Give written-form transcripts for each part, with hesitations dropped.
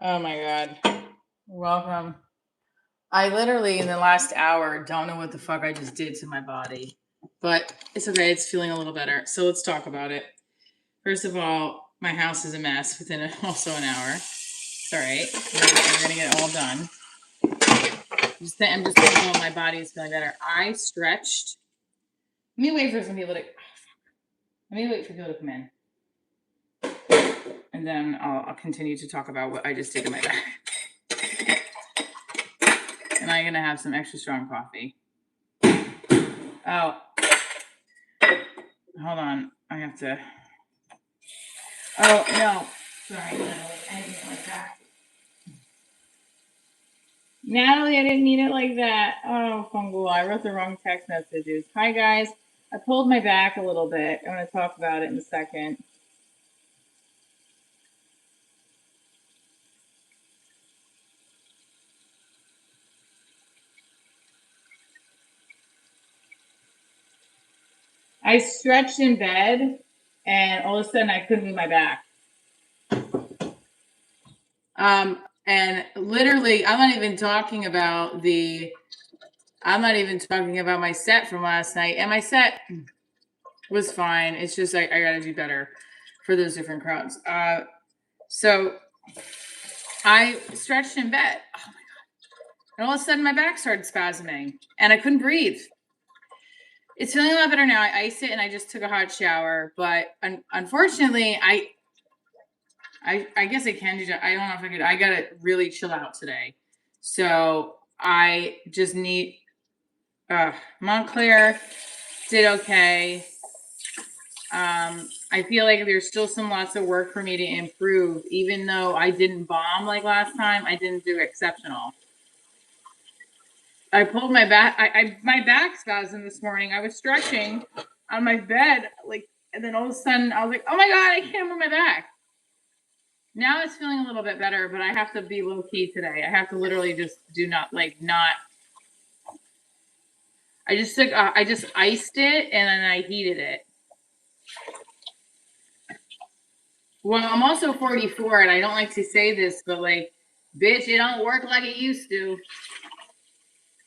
Oh my God. Welcome. I literally, in the last hour, don't know what the fuck I just did to my body. But it's okay. It's feeling a little better. So let's talk about it. First of all, my house is a mess within also an hour. It's all right. We're going to get it all done. I'm just thinking my body is feeling better. I stretched. Let me wait for some people to. Let me wait for people to come in. And then I'll continue to talk about what I just did to my back. And I'm going to have some extra strong coffee. Oh, hold on. I have to. Oh, no. Sorry, Natalie. I didn't mean it like that. Natalie, I didn't mean it like that. Oh, fungal. I wrote the wrong text messages. Hi, guys. I pulled my back a little bit. I'm going to talk about it in a second. I stretched in bed, and all of a sudden I couldn't move my back. And literally, I'm not even talking about my set from last night. And my set was fine. It's just I got to do better for those different crowds. So I stretched in bed. Oh my God. And all of a sudden my back started spasming and I couldn't breathe. It's feeling a lot better now. I iced it and I just took a hot shower. But unfortunately, I guess I can do that. I don't know if I could. I got to really chill out today. So I just need Montclair did okay. I feel like there's still lots of work for me to improve. Even though I didn't bomb like last time, I didn't do exceptional. I pulled my back. My back spasm this morning. I was stretching on my bed, and then all of a sudden I was like, "Oh my God, I can't move my back." Now it's feeling a little bit better, but I have to be low key today. I have to literally just do not. I just iced it and then I heated it. Well, I'm also 44 and I don't like to say this, but bitch, it don't work like it used to.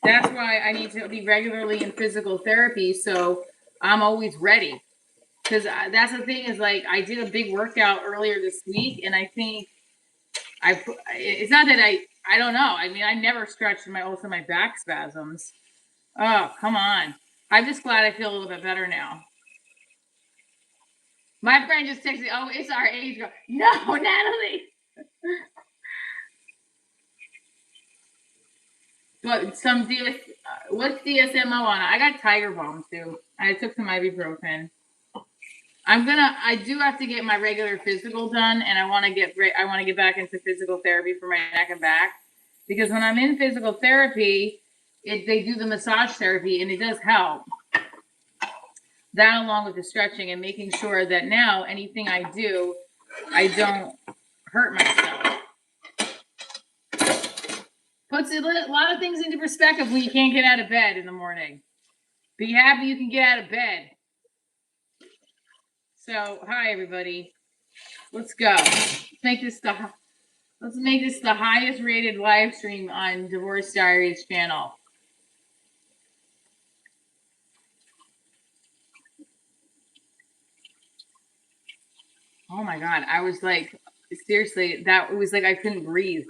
That's why I need to be regularly in physical therapy, so I'm always ready. Because that's the thing is I did a big workout earlier this week, and I think it's not that I don't know. I mean, I never stretched my back spasms. Oh, come on. I'm just glad I feel a little bit better now. My friend just texted me, "Oh, it's our age group." No, Natalie. But what's DSMO on? I got Tiger Balm too. I took some ibuprofen. I do have to get my regular physical done, and I want to get back into physical therapy for my neck and back, because when I'm in physical therapy, they do the massage therapy, and it does help. That along with the stretching and making sure that now anything I do, I don't hurt myself. Puts a lot of things into perspective when you can't get out of bed in the morning. Be happy you can get out of bed. So, hi everybody. Let's go. Let's make this the highest rated live stream on Divorce Diaries channel. Oh my God. I was seriously, that was I couldn't breathe.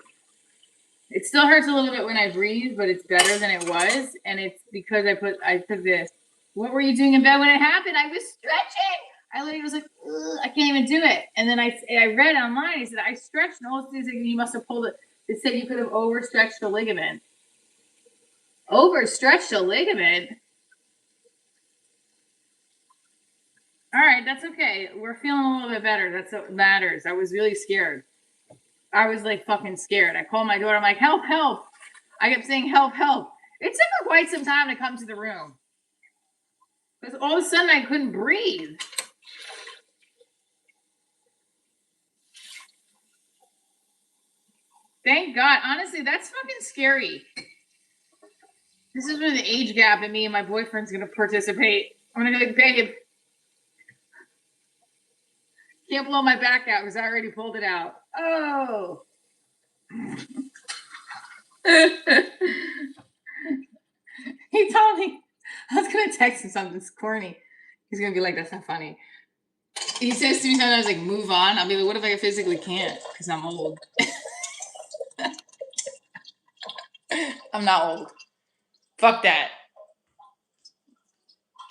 It still hurts a little bit when I breathe, but it's better than it was. And it's because I took this. What were you doing in bed when it happened? I was stretching. I literally was like, ugh, I can't even do it. And then I read online, it said, I stretched, and all of these, you must have pulled it. It said you could have overstretched the ligament. Overstretched a ligament? All right, that's okay. We're feeling a little bit better. That's what matters. I was really scared. I was fucking scared. I called my daughter. I'm like, help, help. I kept saying, help, help. It took her quite some time to come to the room. Because all of a sudden I couldn't breathe. Thank God. Honestly, that's fucking scary. This is where the age gap in me and my boyfriend's going to participate. I'm going to be like, babe, can't blow my back out because I already pulled it out. Oh. He told me I was gonna text him something corny. He's gonna be like, "That's not funny." He says to me sometimes, like, "Move on." I'll be like, "What if I physically can't? Because I'm old." I'm not old. Fuck that.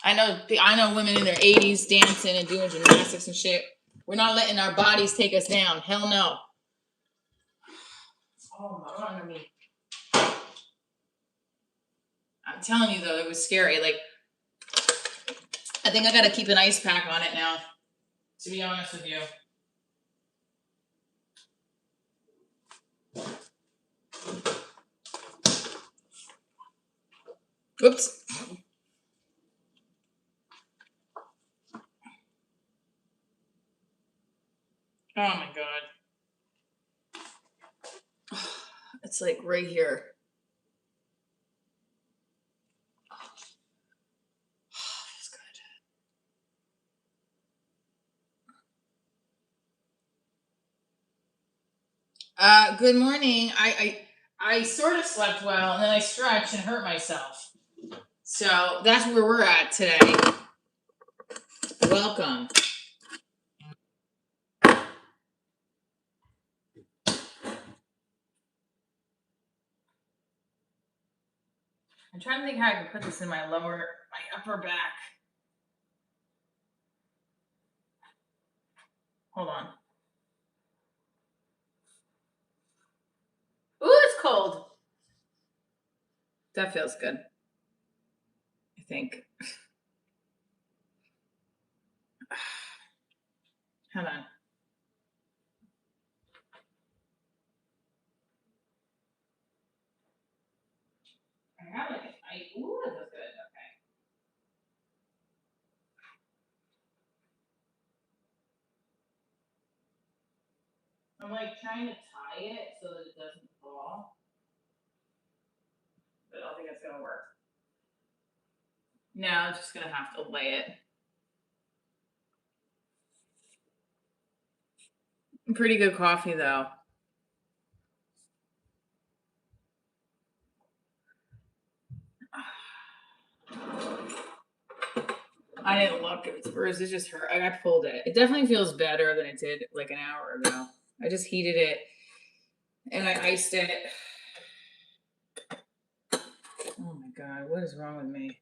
I know women in their 80s dancing and doing gymnastics and shit. We're not letting our bodies take us down. Hell no. Oh my God, me. I'm telling you though, it was scary. Like, I think I gotta keep an ice pack on it now, to be honest with you. Oops. Oh my God. It's like right here. That's good. Good morning. I sort of slept well, and then I stretched and hurt myself. So that's where we're at today. Welcome. I'm trying to think how I can put this in my upper back. Hold on. Ooh, it's cold. That feels good. I think. Hold on. I have it. Ooh, that feels good. Okay. I'm like trying to tie it so that it doesn't fall. But I don't think it's gonna work. No, I'm just gonna have to lay it. Pretty good coffee though. I didn't look. It just hurt. I pulled it. It definitely feels better than it did like an hour ago. I just heated it and I iced it. Oh my God, what is wrong with me?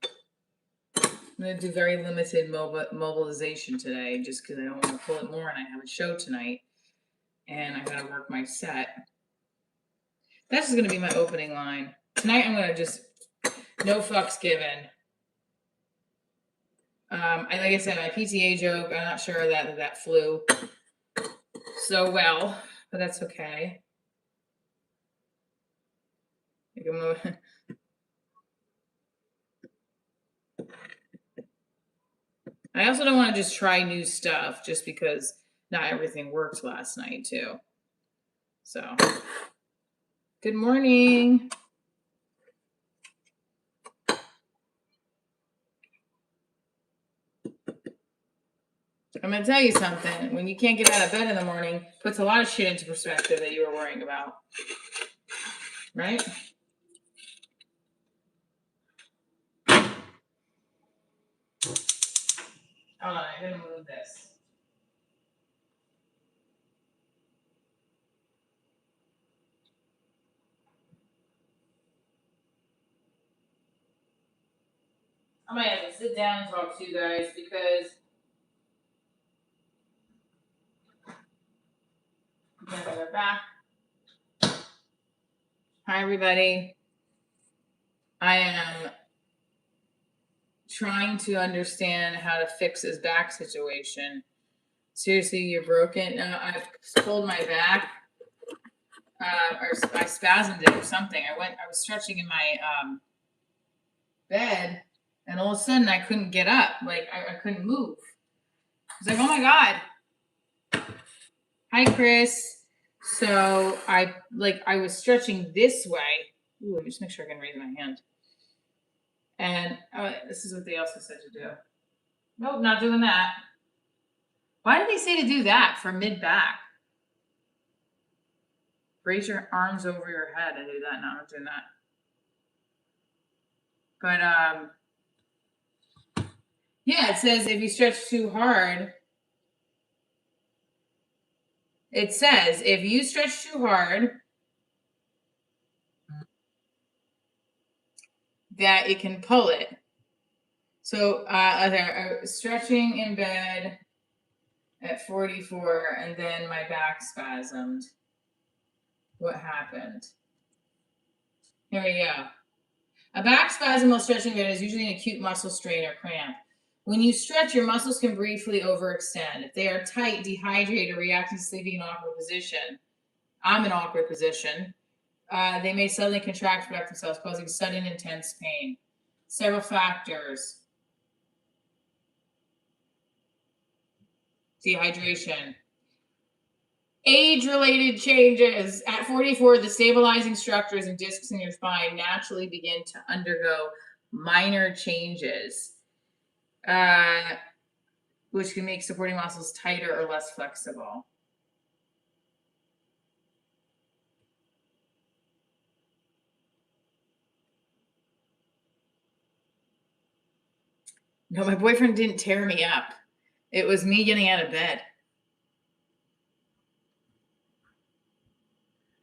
I'm gonna do very limited mobilization today, just because I don't want to pull it more, and I have a show tonight, and I gotta work my set. That's just gonna be my opening line tonight. I'm gonna just no fucks given. Like I said, my PTA joke. I'm not sure that flew so well, but that's okay. I also don't want to just try new stuff just because not everything worked last night too. So, good morning. I'm gonna tell you something. When you can't get out of bed in the morning, puts a lot of shit into perspective that you were worrying about. Right? Hold on, I gotta move this. I might have to sit down and talk to you guys because they're back. Hi, everybody. I am trying to understand how to fix his back situation. Seriously, you're broken. I've pulled my back, or I spasmed it or something. I was stretching in my bed, and all of a sudden I couldn't get up. Like I couldn't move. I was like, oh my God. Hi, Chris. So I was stretching this way. Ooh, let me just make sure I can raise my hand. And this is what they also said to do. Nope, not doing that. Why did they say to do that for mid back? Raise your arms over your head and do that. No, I'm not doing that. But yeah, it says if you stretch too hard, it says if you stretch too hard, that it can pull it. So stretching in bed at 44, and then my back spasmed. What happened? Here we go. A back spasm while stretching bed is usually an acute muscle strain or cramp. When you stretch, your muscles can briefly overextend. If they are tight, dehydrated, or reacting to sleeping in an awkward position, I'm in an awkward position, they may suddenly contract back themselves, causing sudden intense pain. Several factors. Dehydration. Age-related changes. At 44, the stabilizing structures and discs in your spine naturally begin to undergo minor changes, which can make supporting muscles tighter or less flexible. No, my boyfriend didn't tear me up. It was me getting out of bed.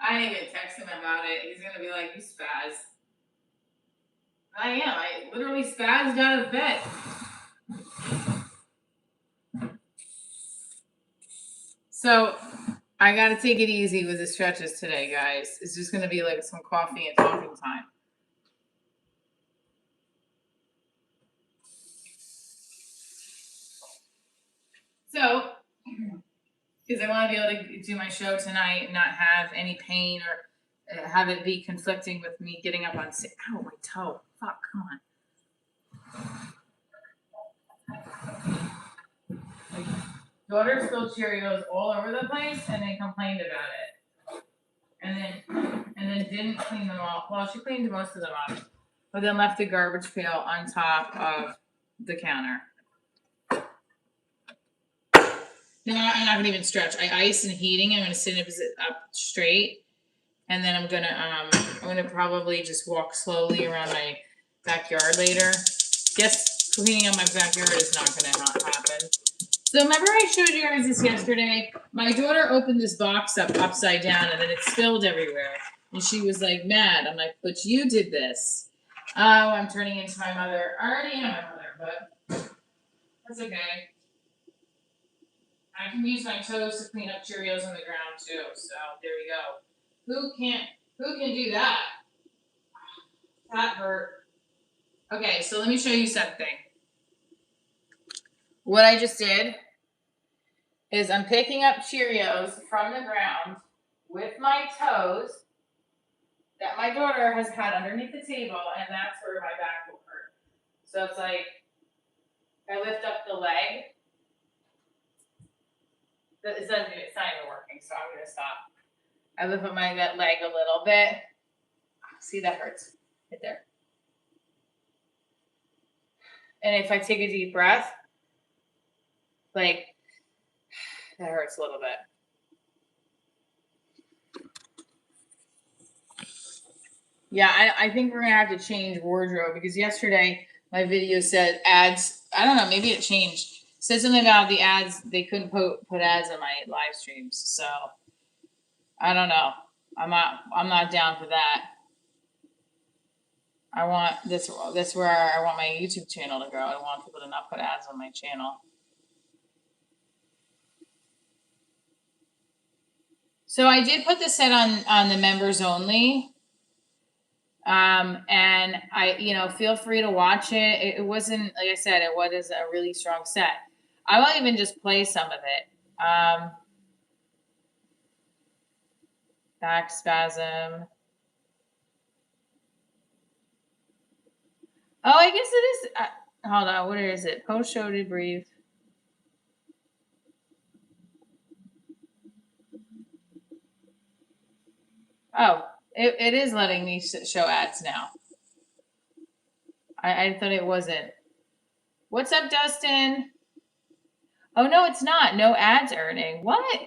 I didn't even text him about it. He's going to be like, you spaz. I am. I literally spazzed out of bed. So I got to take it easy with the stretches today, guys. It's just going to be like some coffee and talking time. So, because I want to be able to do my show tonight and not have any pain or have it be conflicting with me getting up on stage. Ow, my toe. Fuck, come on. My daughter spilled Cheerios all over the place and then complained about it. And then didn't clean them all. Well, she cleaned most of them up, but then left the garbage pail on top of the counter. No, I'm not gonna even stretch. I ice and heating. I'm gonna sit up straight, and then I'm gonna probably just walk slowly around my backyard later. Yes, cleaning up my backyard is not gonna not happen. So remember I showed you guys this yesterday? My daughter opened this box up upside down, and then it spilled everywhere, and she was like mad. I'm like, but you did this. Oh, I'm turning into my mother. I already am my mother, but that's okay. I can use my toes to clean up Cheerios on the ground too. So there you go. Who can do that? That hurt. Okay, so let me show you something. What I just did is I'm picking up Cheerios from the ground with my toes that my daughter has had underneath the table, and that's where my back will hurt. So it's like I lift up the leg. It's not even working, so I'm gonna stop. I lift up that leg a little bit. See, that hurts right there. And if I take a deep breath, like, that hurts a little bit. Yeah, I think we're gonna have to change wardrobe because yesterday my video said ads. I don't know, maybe it changed. It said something about the ads. They couldn't put ads on my live streams, so I don't know. I'm not down for that. I want this where I want my YouTube channel to grow. I want people to not put ads on my channel. So I did put the set on the members only. And I, feel free to watch it. It wasn't, like I said, it was a really strong set. I will even just play some of it. Back spasm. Oh, I guess it is. Hold on. What is it? Post show debrief. Oh, it is letting me show ads now. I thought it wasn't. What's up, Dustin? Oh, no, it's not. No ads earning. What?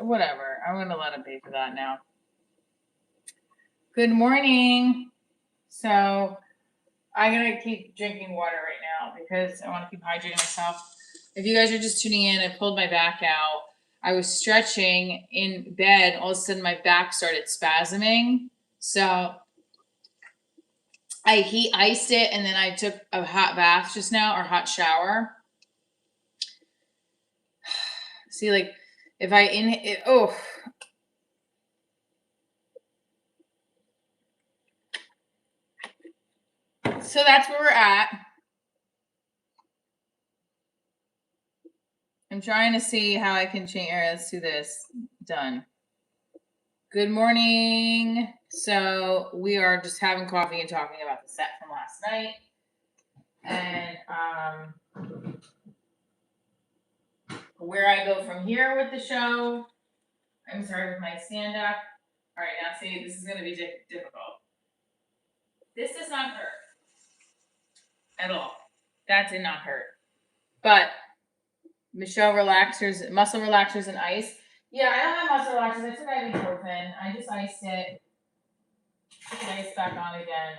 Whatever. I'm going to let him pay for that now. Good morning. So I'm going to keep drinking water right now because I want to keep hydrating myself. If you guys are just tuning in, I pulled my back out. I was stretching in bed. All of a sudden, my back started spasming. So I iced it, and then I took a hot bath just now, or hot shower. See, like, if I inhale, oh. So that's where we're at. I'm trying to see how I can change. All right, let's do this. Done. Good morning. So we are just having coffee and talking about the set from last night. And where I go from here with the show. I'm sorry, with my stand-up. All right, now see, this is going to be difficult. This does not hurt at all. That did not hurt. But Michelle relaxers, muscle relaxers and ice. Yeah, I don't have muscle relaxers. I took ibuprofen. I just iced it. Put the ice back on again.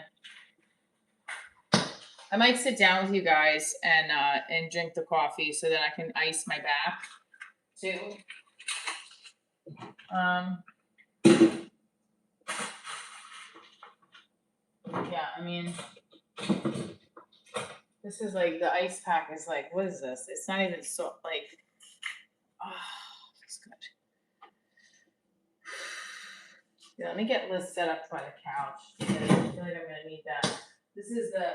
I might sit down with you guys and drink the coffee so that I can ice my back too. Yeah, I mean, this is like the ice pack is like, what is this? It's not even so like, oh, it's good. Yeah, let me get Liz set up by the couch because I feel like I'm gonna need that. This is the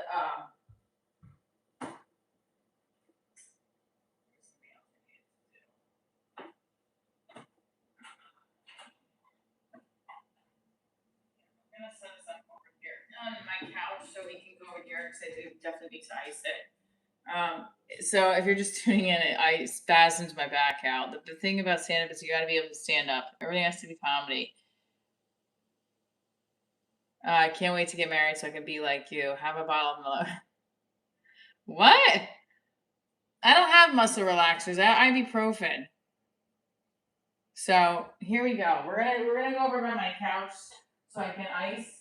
I'm gonna set this up over here on my couch so we can go over here because I do definitely need to ice it. So if you're just tuning in, I spasmed my back out. The thing about stand up is you got to be able to stand up. Everything has to be comedy. I can't wait to get married so I can be like you. Have a bottle of Miller. What? I don't have muscle relaxers. I have ibuprofen. So here we go. We're gonna go over by my couch so I can ice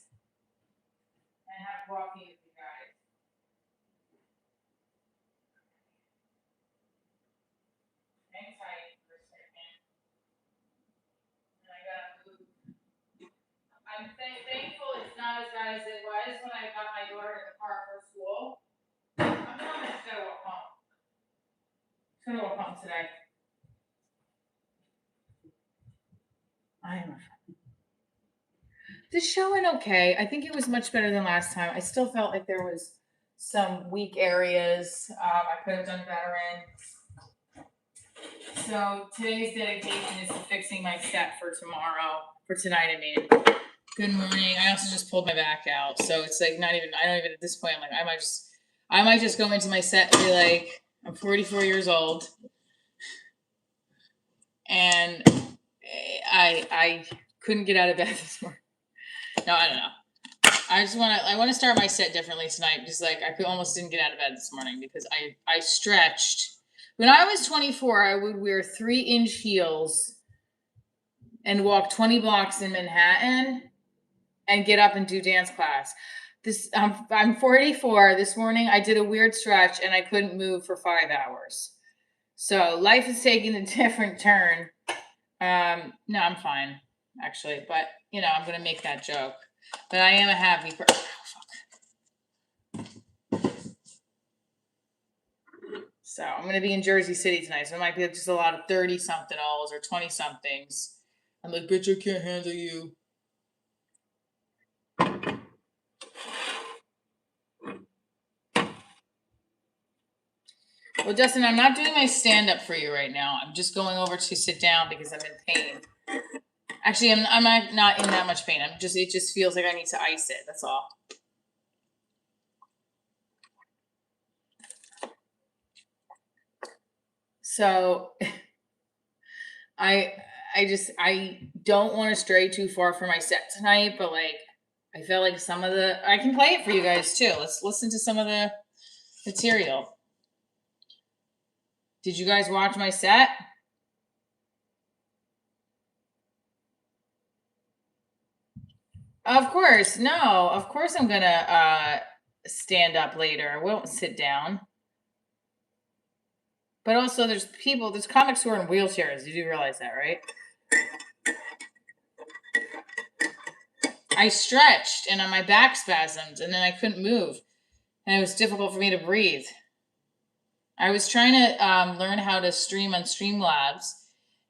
and have coffee with you guys. Hang tight for a second. And I gotta move. I'm thankful it's not as bad as it was when I got my daughter in the car for school. I'm telling you, I just gotta walk home. Just gonna walk home today. The show went okay. I think it was much better than last time. I still felt like there was some weak areas I could have done better in. So today's dedication is to fixing my set for tomorrow, for tonight. I mean, good morning. I also just pulled my back out, so it's like not even. I don't even at this point. I'm like, I might just go into my set and be like, I'm 44 years old, and I couldn't get out of bed this morning. No, I don't know. I want to start my set differently tonight. Just like I almost didn't get out of bed this morning because I stretched. When I was 24, I would wear 3-inch heels and walk 20 blocks in Manhattan and get up and do dance class. I'm 44. This morning I did a weird stretch and I couldn't move for 5 hours. So life is taking a different turn. No, I'm fine actually, but you know I'm gonna make that joke. But I am a happy person. So I'm going to be in Jersey City tonight. So it might be just a lot of 30-something-olds or 20-somethings. I'm like, bitch, I can't handle you. Well, Justin, I'm not doing my stand-up for you right now. I'm just going over to sit down because I'm in pain. Actually, I'm not in that much pain. It just feels like I need to ice it. That's all. So I don't want to stray too far from my set tonight, but like I felt like I can play it for you guys too. Let's listen to some of the material. Did you guys watch my set? Of course, no. Of course, I'm gonna stand up later. I won't sit down. But also, there's comics who are in wheelchairs. You do realize that, right? I stretched and my back spasmed, and then I couldn't move, and it was difficult for me to breathe. I was trying to learn how to stream on Streamlabs,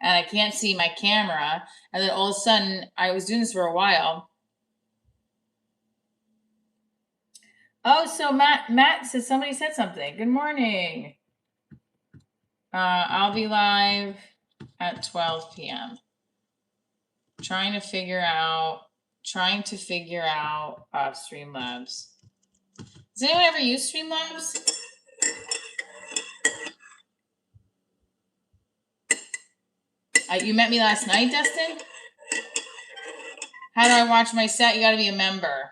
and I can't see my camera. And then all of a sudden, I was doing this for a while. Oh, so Matt said somebody said something. Good morning. I'll be live at 12 p.m. Trying to figure out Streamlabs. Does anyone ever use Streamlabs? You met me last night, Dustin? How do I watch my set? You got to be a member.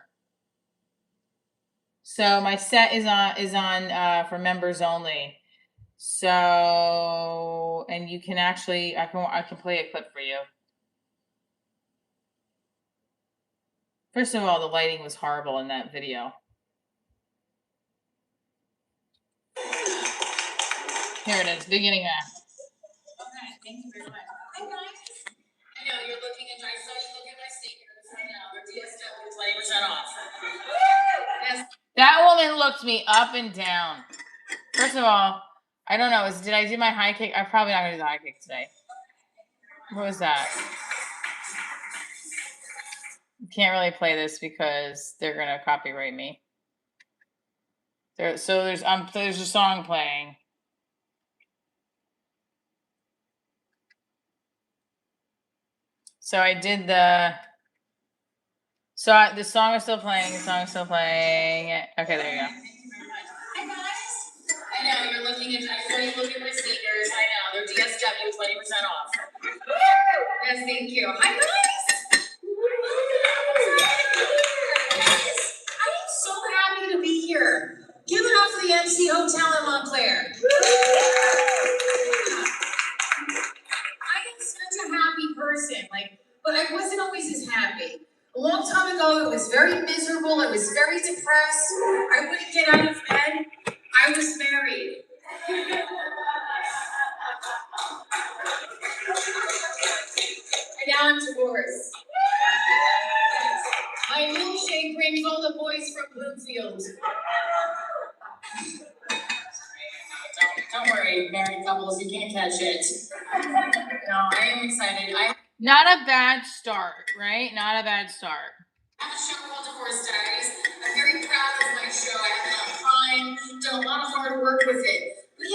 So my set is on for members only. So, and you can actually, I can play a clip for you. First of all, the lighting was horrible in that video. Here it is, beginning act. Okay, thank you very much. Hi guys. I know you're looking at, I saw you look at my sneakers. I know, they're DSW 20% off. Yes. That woman looked me up and down. First of all, I don't know, did I do my high kick? I'm probably not gonna do the high kick today. What was that? Can't really play this because they're gonna copyright me. There's a song playing. So I did the song is still playing. The song is still playing. Okay, there you go. Hi guys. I know you're looking at. I saw you look at my sneakers. I know they're DSW 20% off. Yes, thank you. Hi guys. I am so happy to be here. Give it up for the MC Hotel in Montclair. I am such a happy person, but I wasn't always as happy. A long time ago, it was very miserable. I was very depressed. I wouldn't get out of bed. I was married. And now I'm divorced. My milkshake brings all the boys from Bloomfield. Don't worry, married couples, you can't catch it. No, I am excited. Not a bad start, right? Not a bad start. I have a show called Diaries. I'm very proud of my show. I have it on Prime, done a lot of hard work with it. But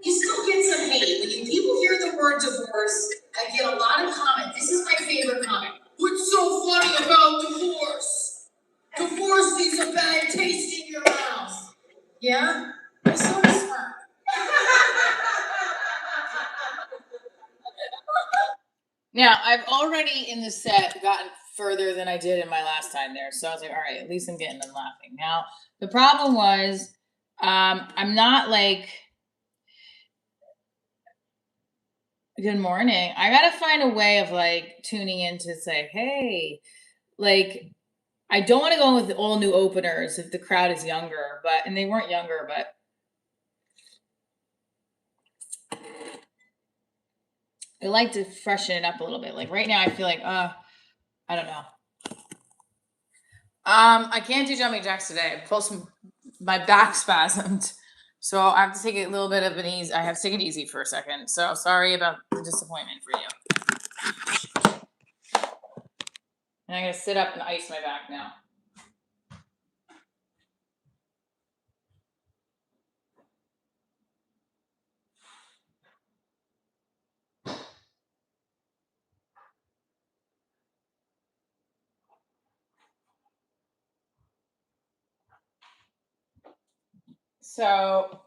you still get some hate. When people hear the word divorce, I get a lot of comments. This is my favorite comment. What's so funny about divorce? Divorce leaves a bad taste in your mouth. Yeah? I sort of smirk. Now, I've already in the set gotten further than I did in my last time there. So I was like, all right, at least I'm getting them laughing. Now, the problem was, I'm not good morning. I got to find a way of tuning in to say, hey, I don't want to go in with all new openers if the crowd is younger, and they weren't younger, but I like to freshen it up a little bit. Like right now, I feel I don't know. I can't do jumping jacks today. My back spasmed, so I have to take a little bit of an ease. I have to take it easy for a second. So sorry about the disappointment for you. And I'm gonna sit up and ice my back now. So,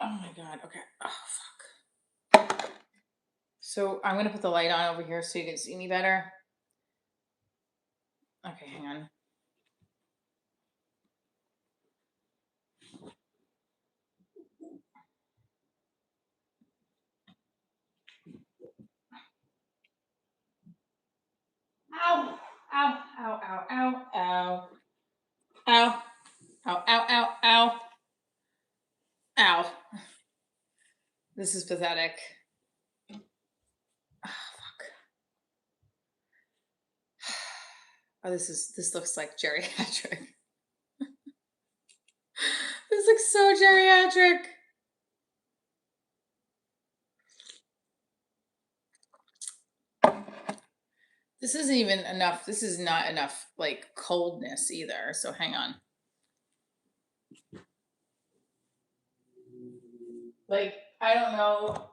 oh my god. Okay. Oh fuck. So I'm gonna put the light on over here so you can see me better. Okay, hang on. Ow! This is pathetic. Oh, fuck. Oh, this looks like geriatric. This looks so geriatric. This isn't even enough. This is not enough like coldness either. So hang on. Like, I don't know.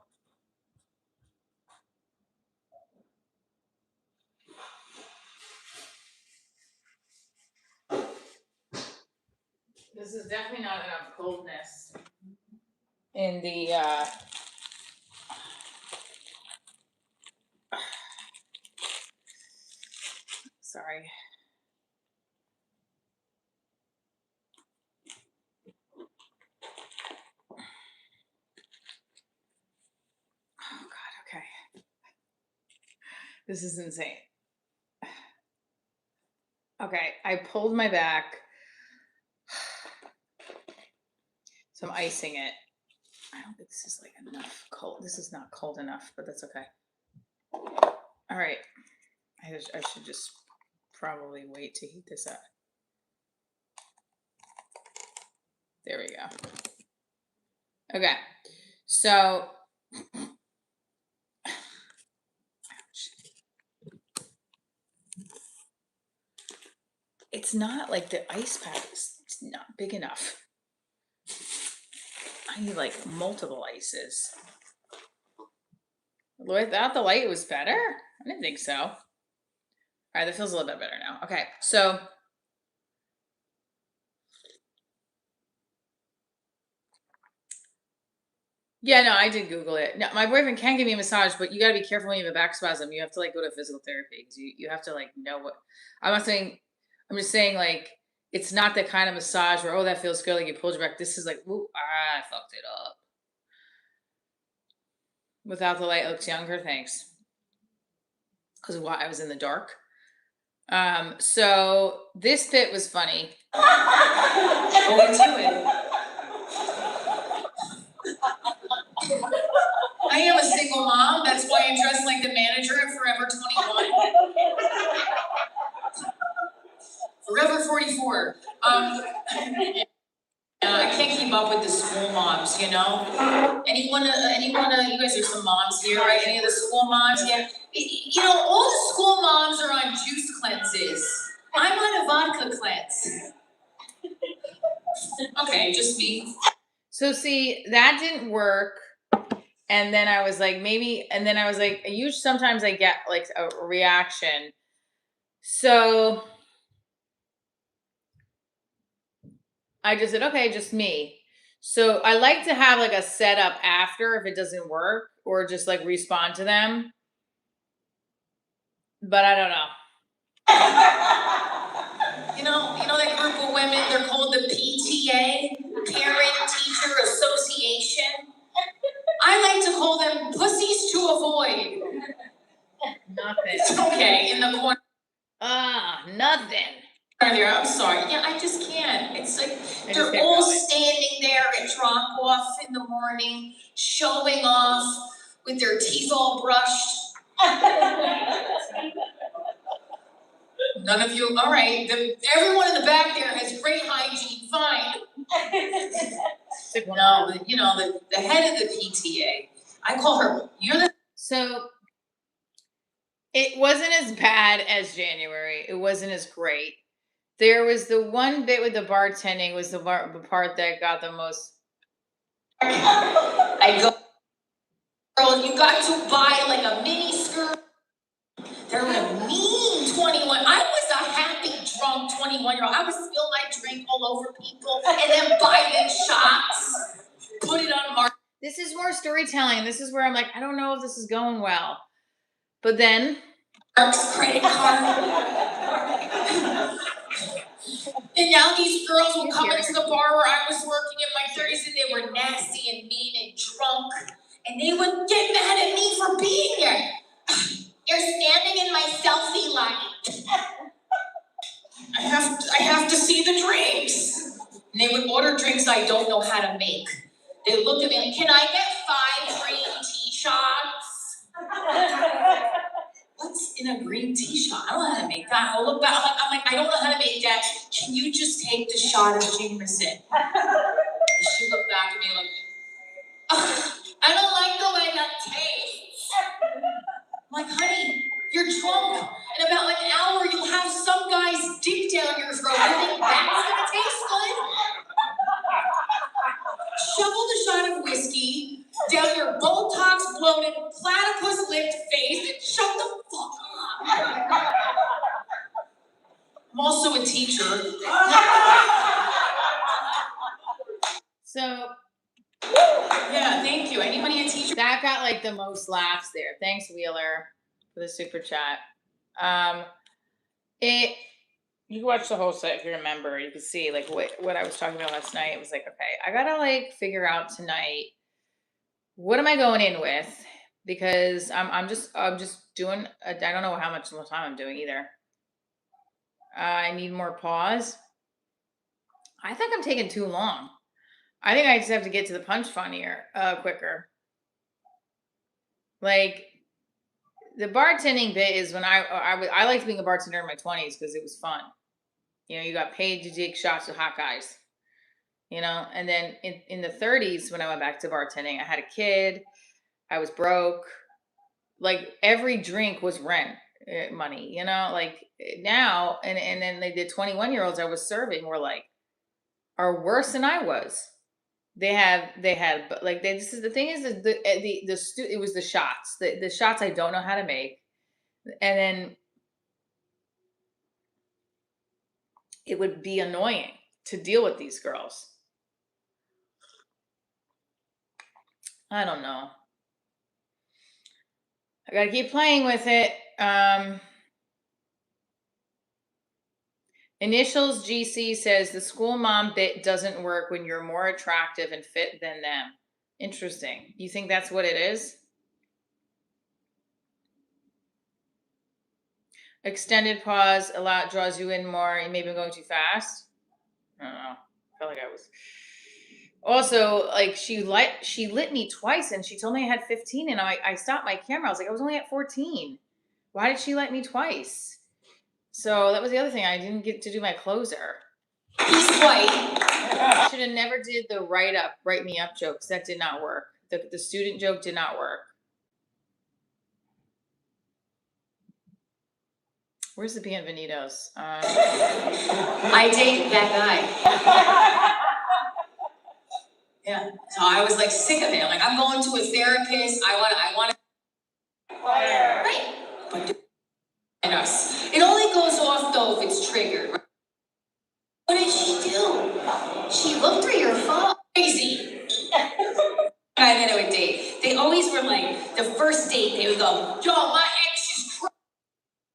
This is definitely not enough coldness in the sorry. Oh God, okay. This is insane. Okay, I pulled my back. So I'm icing it. I don't think this is like enough cold. This is not cold enough, but that's okay. All right. I should just probably wait to heat this up. There we go. Okay. So it's not like the ice pack is not big enough. I need like multiple ices. Without the light, it was better? I didn't think so. All right, that feels a little bit better now. Okay, so yeah, no, I did Google it. No, my boyfriend can give me a massage, but you got to be careful when you have a back spasm. You have to like go to physical therapy because you have to like know what. I'm not saying. I'm just saying like it's not the kind of massage where that feels good, like you pulled your back. This is like, ooh, I fucked it up. Without the light, it looks younger. Thanks. Because I was in the dark. So this bit was funny. We'll get to it. I am a single mom. That's why I dress like the manager at Forever 21. Forever 44. I can't keep up with the school moms, you know? Anyone, you guys are some moms here, right? Any of the school moms? Yeah. You know, all the school moms are on juice cleanses. I'm on a vodka cleanse. Okay, just me. So see, that didn't work. And then I was like, sometimes I get like a reaction. So I just said, okay, just me. So I like to have like a setup after if it doesn't work or just like respond to them. But I don't know. You know that group of women, they're called the PTA, Parent Teacher Association. I like to call them pussies to avoid. Nothing. Okay, in the corner. Nothing. I'm sorry. Yeah, I just can't. It's like they're all standing there at drop off in the morning, showing off with their teeth all brushed. None of you, all right. Everyone in the back there has great hygiene, fine. No, you know, the head of the PTA, I call her, you're the. So it wasn't as bad as January. It wasn't as great. There was the one bit with the bartending was the part that got the most. I go, girl, you got to buy like a mini skirt. They're like mean 21. I was a happy, drunk 21-year-old. I would spill my drink all over people and then buy them shots, put it on mark. This is more storytelling. This is where I'm like, I don't know if this is going well. But then Mark's credit card. And now these girls will come into the bar where I was working in my 30s and they were nasty and mean and drunk. And they would get mad at me for being there. You're standing in my selfie line. I have to see the drinks. And they would order drinks I don't know how to make. They would look at me like, can I get 5 in a green tea shot. I don't know how to make that. I'll look back. I'm like, I don't know how to make that. Can you just take the shot of Jameson? And she looked back at me like, I don't like the way that tastes. I'm like, honey, you're drunk. In about an hour, you'll have some guy's dick down your throat. You think that's gonna taste good? Shovel the shot of whiskey down your Botox bloated, platypus lipped face and shut the fuck up. I'm also a teacher. So yeah, thank you. Anybody a teacher? That got like the most laughs there. Thanks, Wheeler, for the super chat. You can watch the whole set if you remember. You can see like what I was talking about last night. It was like, okay, I gotta like figure out tonight, what am I going in with? Because I'm just doing. I don't know how much time I'm doing either. I need more pause. I think I'm taking too long. I think I just have to get to the punch funnier, quicker. Like the bartending bit is when I liked being a bartender in my 20s because it was fun. You know, you got paid to take shots with hot guys. You know, and then in the 30s when I went back to bartending, I had a kid. I was broke. Like every drink was rent money. You know, like now and then the 21-year-olds I was serving were like are worse than I was. They had like this is the thing is it was the shots. The shots I don't know how to make. And then it would be annoying to deal with these girls. I don't know. I gotta keep playing with it. Initials GC says the school mom bit doesn't work when you're more attractive and fit than them. Interesting. You think that's what it is? Extended pause draws you in more. You may be going too fast. I don't know. I felt like I was. Also, like she lit me twice, and she told me I had 15, and I stopped my camera. I was like, I was only at 14. Why did she light me twice? So that was the other thing. I didn't get to do my closer. He's white. I should have never did the write me up joke because that did not work. The student joke did not work. Where's the Bienvenidos? I dated that guy. Yeah. So I was like sick of it. I'm like, I'm going to a therapist. I want to. Right. But us. It only goes off though if it's triggered. Right? What did she do? She looked through your phone. Crazy. Guy that I would date. They always were like, the first date, they would go, yo, my ex is crying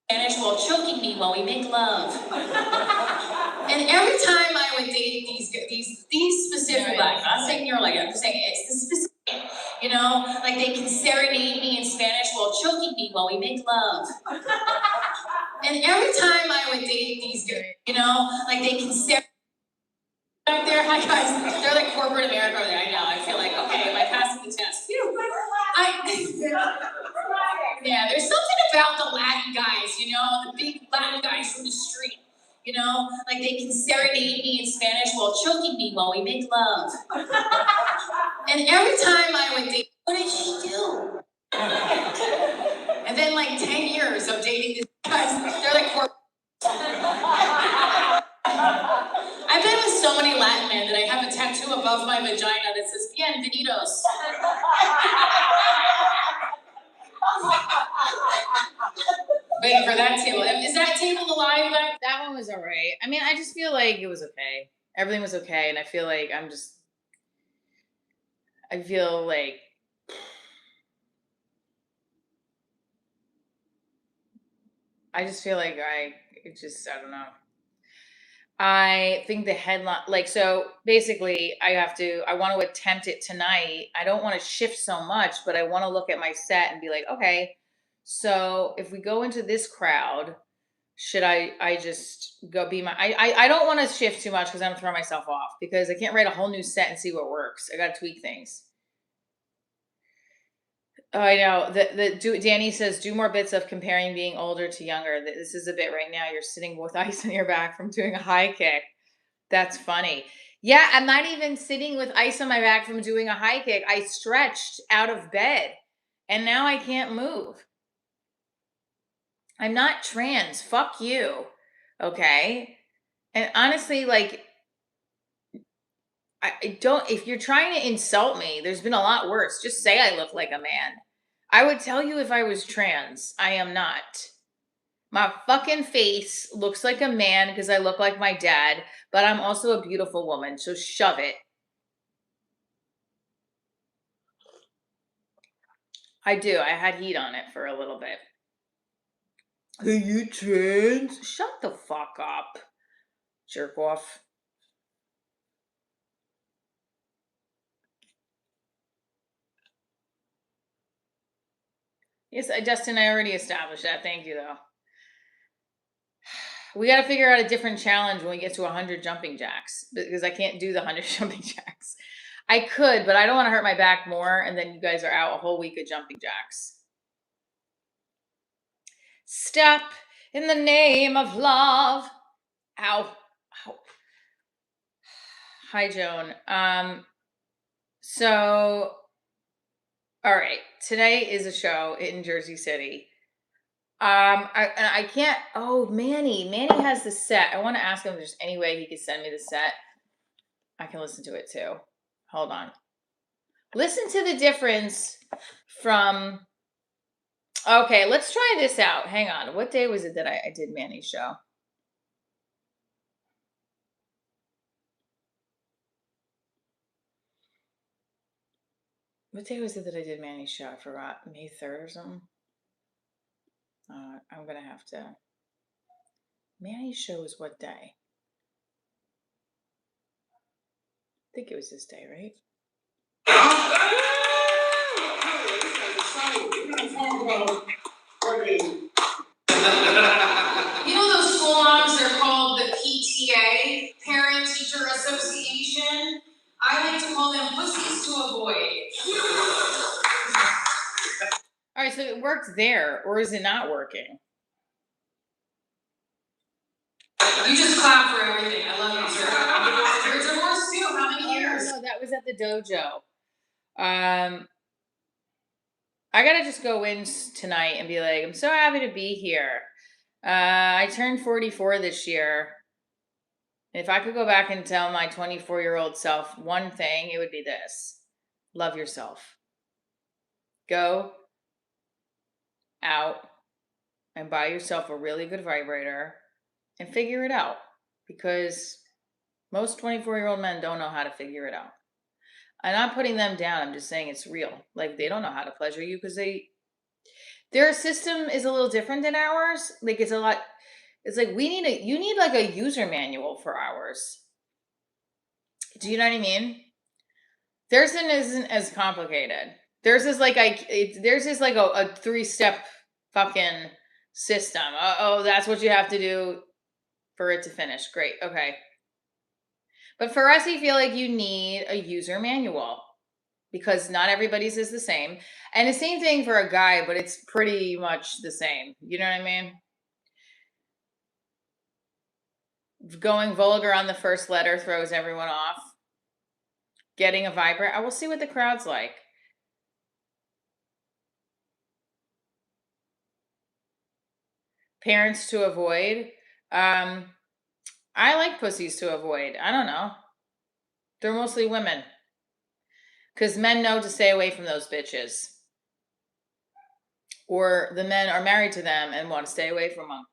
Spanish while choking me while we make love. And every time I would date these specific guys, I'm not saying you're like, I'm just saying it's the specific, you know, like they can serenade me in Spanish while choking me while we make love. And every time I would date these guys, you know, like they can serenade. Back there, hi guys. They're like corporate America over there. I know. I feel like, okay, am I passing the test? Yeah, there's something about the Latin guys, you know, the big Latin guys from the street. You know, like they can serenade me in Spanish while choking me while we make love. And every time I would date, what did she do? And then like 10 years of dating these guys, they're like corporate. I've been with so many Latin men that I have a tattoo above my vagina that says Bienvenidos. Waiting for that table. Is that table alive? That one was all right. I mean, I just feel like it was okay. Everything was okay, and I feel like I just feel like I don't know. I think the headline, like, so basically I want to attempt it tonight. I don't want to shift so much, but I want to look at my set and be like, okay, so if we go into this crowd, should I just go be my, I don't want to shift too much because I'm going to throw myself off because I can't write a whole new set and see what works. I got to tweak things. Oh, I know. Danny says, do more bits of comparing being older to younger. This is a bit right now. You're sitting with ice on your back from doing a high kick. That's funny. Yeah, I'm not even sitting with ice on my back from doing a high kick. I stretched out of bed and now I can't move. I'm not trans. Fuck you. Okay. And honestly, like, I don't, if you're trying to insult me, there's been a lot worse. Just say I look like a man. I would tell you if I was trans. I am not. My fucking face looks like a man because I look like my dad, but I'm also a beautiful woman. So shove it. I do. I had heat on it for a little bit. Are you trans? Shut the fuck up. Jerk off. Yes, Justin, I already established that. Thank you, though. We got to figure out a different challenge when we get to 100 jumping jacks because I can't do the 100 jumping jacks. I could, but I don't want to hurt my back more, and then you guys are out a whole week of jumping jacks. Step in the name of love. Ow. Ow. Hi, Joan. So, all right. Today is a show in Jersey City. I can't. Oh, Manny has the set. I want to ask him if there's any way he could send me the set. I can listen to it too. Hold on. Listen to the difference from. Okay, let's try this out. Hang on. What day was it that I did Manny's show? What day was it that I did Manny's show? I forgot. May 3rd or something. I'm gonna have to. Manny's show was what day? I think it was this day, right? You know those forums, they're called the PTA, Parent Teacher Association? I like to call them pussies to avoid. All right, so it worked there, or is it not working? You just clap for everything. I love you, sir. You're divorced too. How many years? No, that was at the dojo. I gotta just go in tonight and be like, I'm so happy to be here. I turned 44 this year. If I could go back and tell my 24-year-old self one thing, it would be this: love yourself. Go out and buy yourself a really good vibrator and figure it out, because most 24-year-old men don't know how to figure it out. I'm not putting them down. I'm just saying it's real. Like, they don't know how to pleasure you because their system is a little different than ours. Like, it's like you need like a user manual for ours. Do you know what I mean? Theirs isn't as complicated. Theirs is like a 3-step fucking system. Oh, that's what you have to do for it to finish. Great. Okay. But for us, I feel like you need a user manual because not everybody's is the same. And the same thing for a guy, but it's pretty much the same. You know what I mean? Going vulgar on the first letter throws everyone off. Getting a vibrate. I will see what the crowd's like. Parents to avoid. I like pussies to avoid. I don't know. They're mostly women. Because men know to stay away from those bitches. Or the men are married to them and want to stay away from them.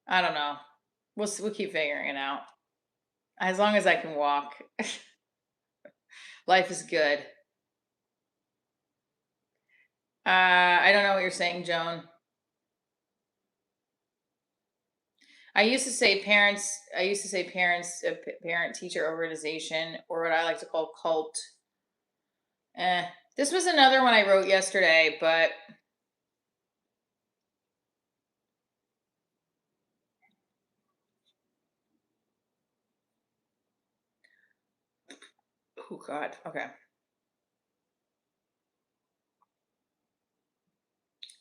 I don't know. We'll keep figuring it out. As long as I can walk. Life is good. I don't know what you're saying, Joan. I used to say parent teacher organization, or what I like to call cult. This was another one I wrote yesterday, but oh God, okay.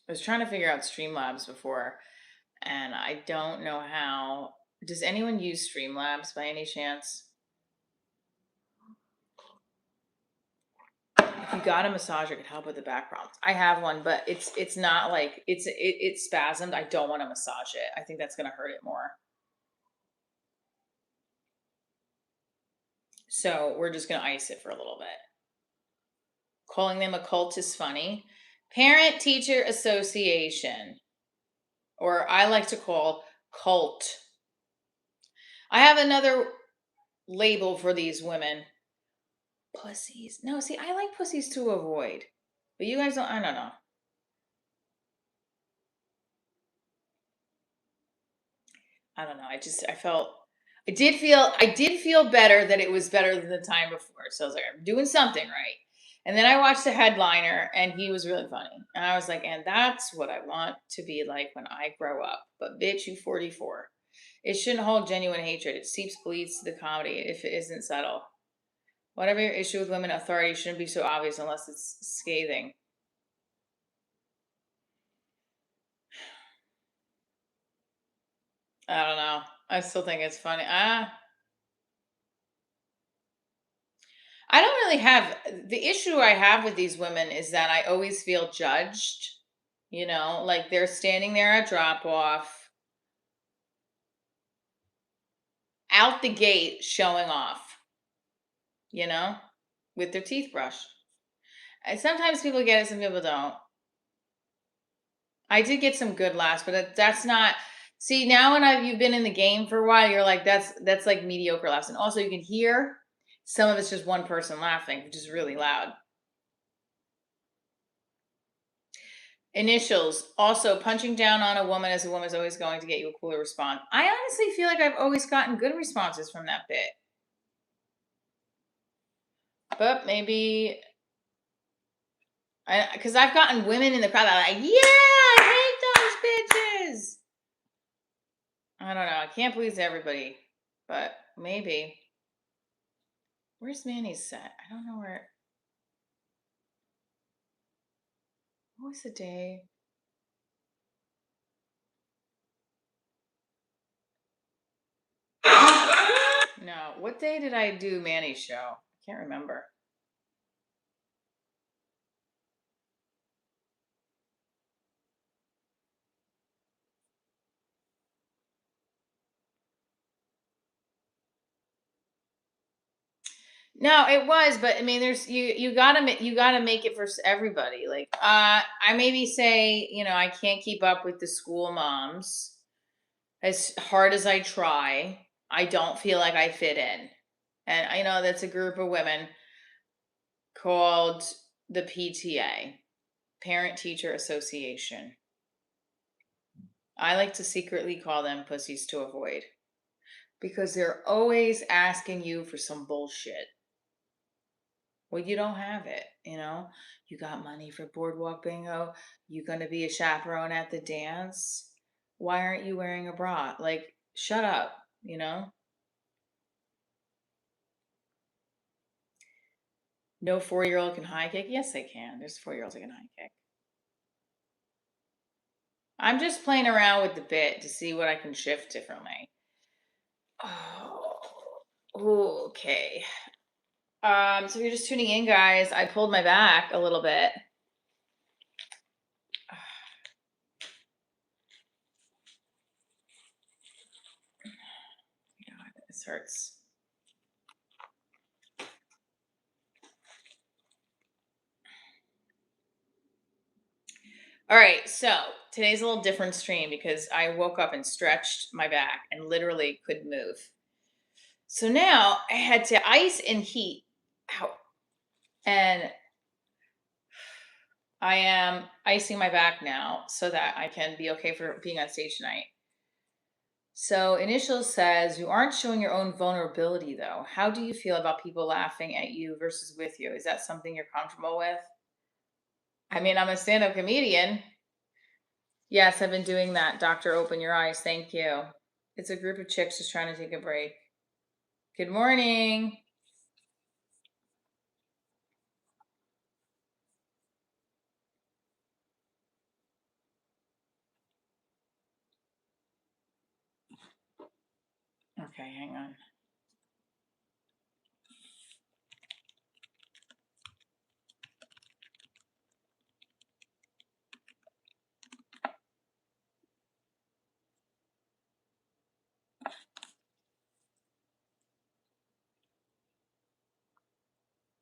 I was trying to figure out Streamlabs before, and I don't know how. Does anyone use Streamlabs by any chance? If you got a massager, it could help with the back problems. I have one, but it's not like it's spasmed. I don't want to massage it. I think that's gonna hurt it more. So we're just gonna ice it for a little bit. Calling them a cult is funny. Parent Teacher Association, or I like to call cult. I have another label for these women. Pussies. No, see, I like pussies to avoid. But you guys don't, I don't know. I don't know. I did feel better that it was better than the time before. So I was like, I'm doing something right. And then I watched the headliner and he was really funny. And I was like, and that's what I want to be like when I grow up. But bitch, you 44. It shouldn't hold genuine hatred. It seeps bleeds to the comedy if it isn't subtle. Whatever your issue with women, authority shouldn't be so obvious unless it's scathing. I don't know. I still think it's funny. I don't really have the issue I have with these women is that I always feel judged. You know, like they're standing there at drop off, out the gate, showing off, you know, with their teeth brushed. And sometimes people get it, some people don't. I did get some good laughs, but that's not. See, now when you've been in the game for a while, you're like, that's like mediocre laughs. And also, you can hear some of it's just one person laughing, which is really loud. Initials. Also, punching down on a woman as a woman is always going to get you a cooler response. I honestly feel like I've always gotten good responses from that bit. But maybe, because I've gotten women in the crowd that are like, yeah, I hate those bitches. I don't know. I can't please everybody, but maybe. Where's Manny's set? I don't know where. What was the day? No. What day did I do Manny's show? I can't remember. No, it was, but I mean, there's you gotta make it for everybody. Like, I maybe say, I can't keep up with the school moms as hard as I try. I don't feel like I fit in, and I know that's a group of women called the PTA, Parent Teacher Association. I like to secretly call them pussies to avoid because they're always asking you for some bullshit. Well, you don't have it, You got money for boardwalk bingo. You gonna be a chaperone at the dance. Why aren't you wearing a bra? Like, shut up. No 4-year-old can high kick. Yes, they can. There's 4-year-olds that can high kick. I'm just playing around with the bit to see what I can shift differently. Oh, okay. So if you're just tuning in, guys, I pulled my back a little bit. God, this hurts. All right, so today's a little different stream because I woke up and stretched my back and literally couldn't move. So now I had to ice and heat out. And I am icing my back now so that I can be okay for being on stage tonight. So Initial says, you aren't showing your own vulnerability though. How do you feel about people laughing at you versus with you? Is that something you're comfortable with? I mean, I'm a stand-up comedian. Yes, I've been doing that. Doctor, open your eyes. Thank you. It's a group of chicks just trying to take a break. Good morning. Okay, hang on.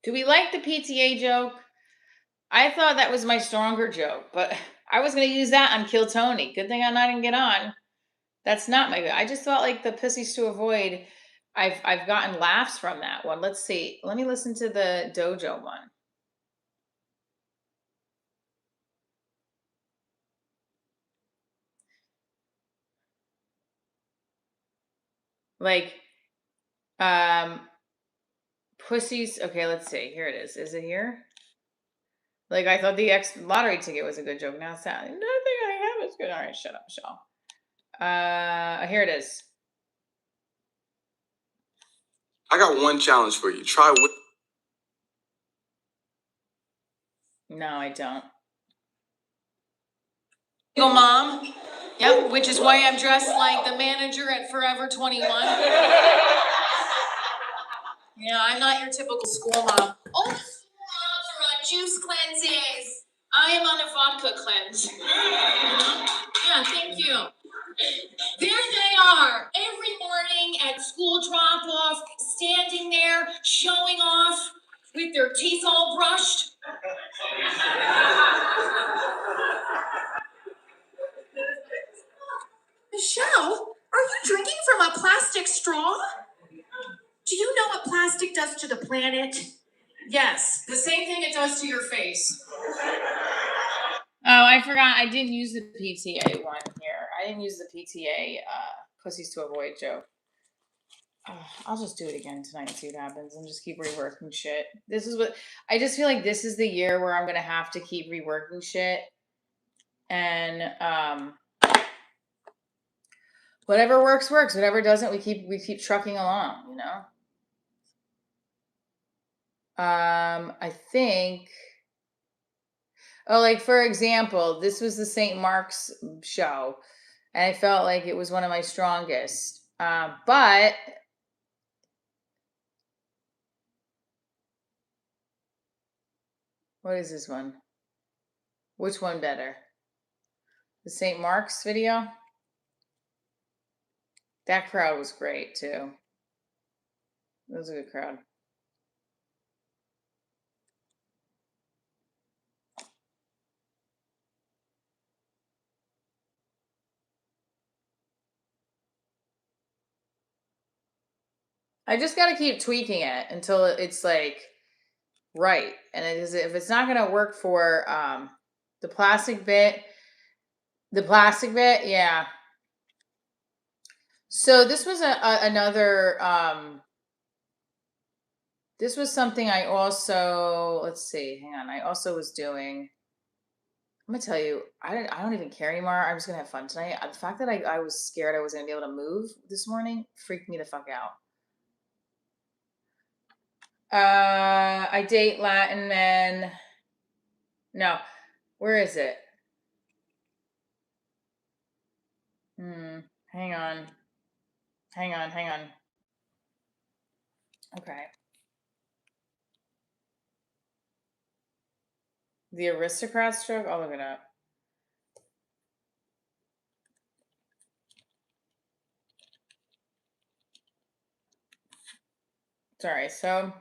Do we like the PTA joke? I thought that was my stronger joke, but I was going to use that on Kill Tony. Good thing I didn't get on. That's not my. I just thought like the pussies to avoid. I've gotten laughs from that one. Let's see. Let me listen to the dojo one. Like, pussies. Okay, let's see. Here it is. Is it here? Like I thought the X lottery ticket was a good joke. Now it's not. Nothing I have is good. All right, shut up, Michelle. Here it is. I got one challenge for you. Try with. No, I don't. Single mom. Yep, which is why I'm dressed like the manager at Forever 21. Yeah, I'm not your typical school mom. All the school moms are on juice cleanses. I am on a vodka cleanse. Yeah, thank you. There they are, every morning at school drop-off, standing there, showing off with their teeth all brushed. Michelle, are you drinking from a plastic straw? Do you know what plastic does to the planet? Yes, the same thing it does to your face. Oh, I forgot. I didn't use the PTA one here. I didn't use the PTA pussies to avoid joke. I'll just do it again tonight and see what happens and just keep reworking shit. This is what I just feel like this is the year where I'm gonna have to keep reworking shit. And whatever works, works. Whatever doesn't, we keep trucking along, you know? I think like for example, this was the St. Mark's show, and I felt like it was one of my strongest. But what is this one? Which one better? The St. Mark's video? That crowd was great too. It was a good crowd. I just got to keep tweaking it until it's like right. And it is, if it's not going to work for the plastic bit, yeah. So this was another this was something I also, let's see, hang on. I also was doing, I'm gonna tell you, I don't even care anymore. I'm just gonna have fun tonight. The fact that I was scared I was gonna be able to move this morning freaked me the fuck out. I date Latin men. No, where is it? Hang on. Hang on. Okay. The aristocrat stroke? I'll look it up. Sorry, so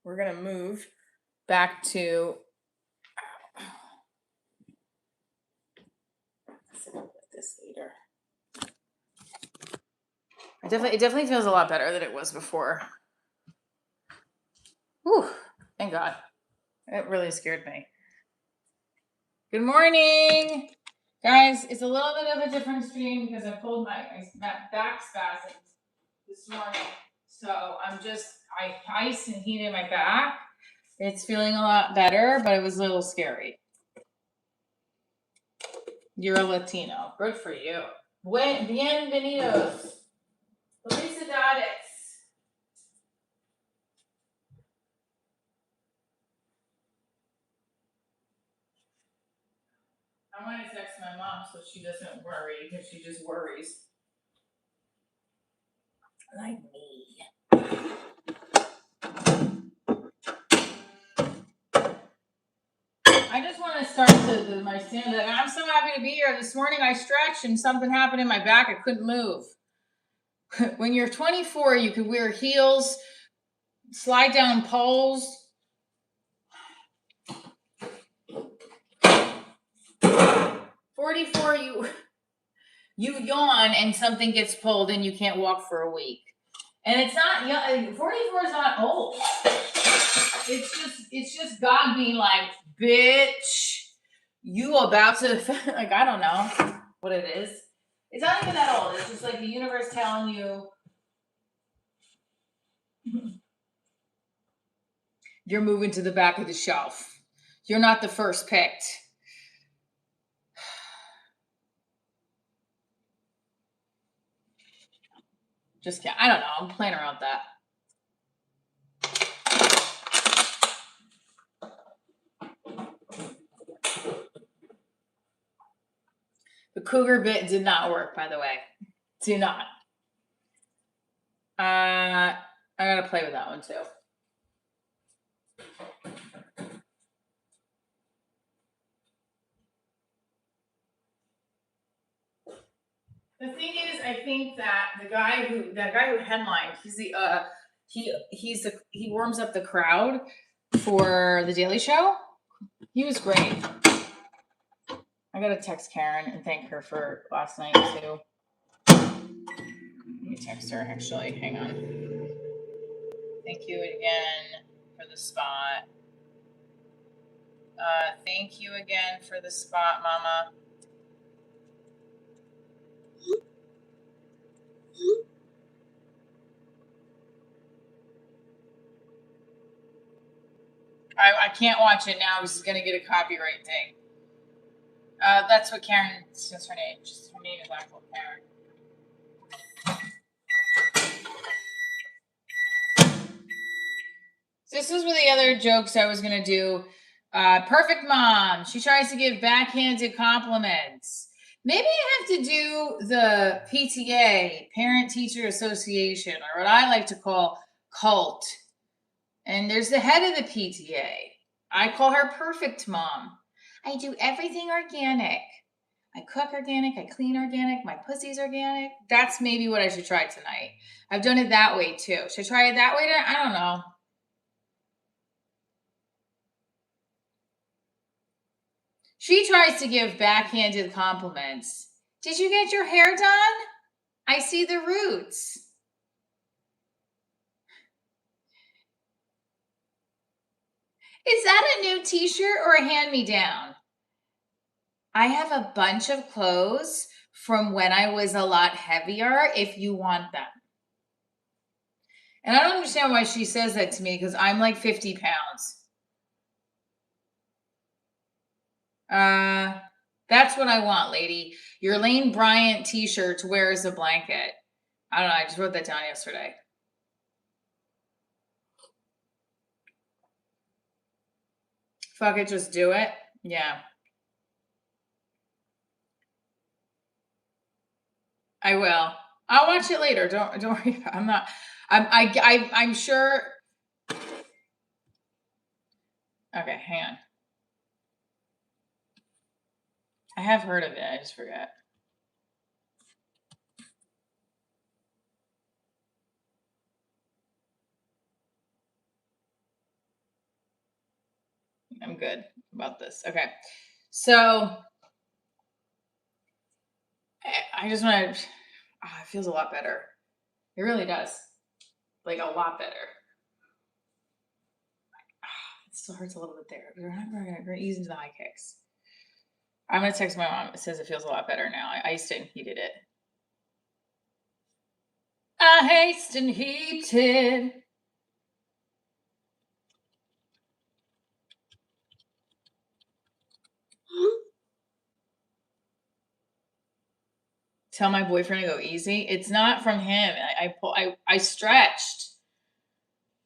we're gonna move back to this later. It definitely feels a lot better than it was before. Whew, thank God. It really scared me. Good morning, guys. It's a little bit of a different stream because I pulled my back spasms this morning. So I iced and heated my back. It's feeling a lot better, but it was a little scary. You're a Latino. Good for you. Bienvenidos. Felicidades. I want to text my mom so she doesn't worry because she just worries. Like me. I just want to start my stand up. I'm so happy to be here. This morning I stretched and something happened in my back. I couldn't move. When you're 24, you could wear heels, slide down poles. 44, you yawn and something gets pulled and you can't walk for a week. And it's not young. 44 is not old. It's just God being like, bitch, you about to, like, I don't know what it is. It's not even that old. It's just like the universe telling you you're moving to the back of the shelf. You're not the first picked. Just kidding. I don't know. I'm playing around with that. The cougar bit did not work, by the way. Do not. I gotta play with that one too. The thing is, I think that that guy who headlined, he warms up the crowd for the Daily Show. He was great. I gotta text Karen and thank her for last night too. Let me text her actually. Hang on. Thank you again for the spot. Thank you again for the spot, Mama. I can't watch it now because it's gonna get a copyright thing. That's what Karen says her name. Her name is actual Karen. This is one of the other jokes I was gonna do. Perfect mom. She tries to give backhanded compliments. Maybe I have to do the PTA, Parent Teacher Association, or what I like to call cult. And there's the head of the PTA. I call her Perfect Mom. I do everything organic. I cook organic, I clean organic, my pussy's organic. That's maybe what I should try tonight. I've done it that way too. Should I try it that way? I don't know. She tries to give backhanded compliments. Did you get your hair done? I see the roots. Is that a new t-shirt or a hand-me-down? I have a bunch of clothes from when I was a lot heavier if you want them. And I don't understand why she says that to me because I'm like 50 pounds. That's what I want, lady. Your Lane Bryant t-shirt to wear as a blanket. I don't know. I just wrote that down yesterday. Fuck it, just do it. Yeah. I will. I'll watch it later. Don't worry. I'm sure. Okay, hang on. I have heard of it. I just forgot. I'm good about this. Okay. So I just want to, it feels a lot better. It really does. Like a lot better. It still hurts a little bit there. We're going to ease into the high kicks. I'm going to text my mom. It says it feels a lot better now. I iced it and heated it. I iced and heated. Tell my boyfriend to go easy. It's not from him. I stretched.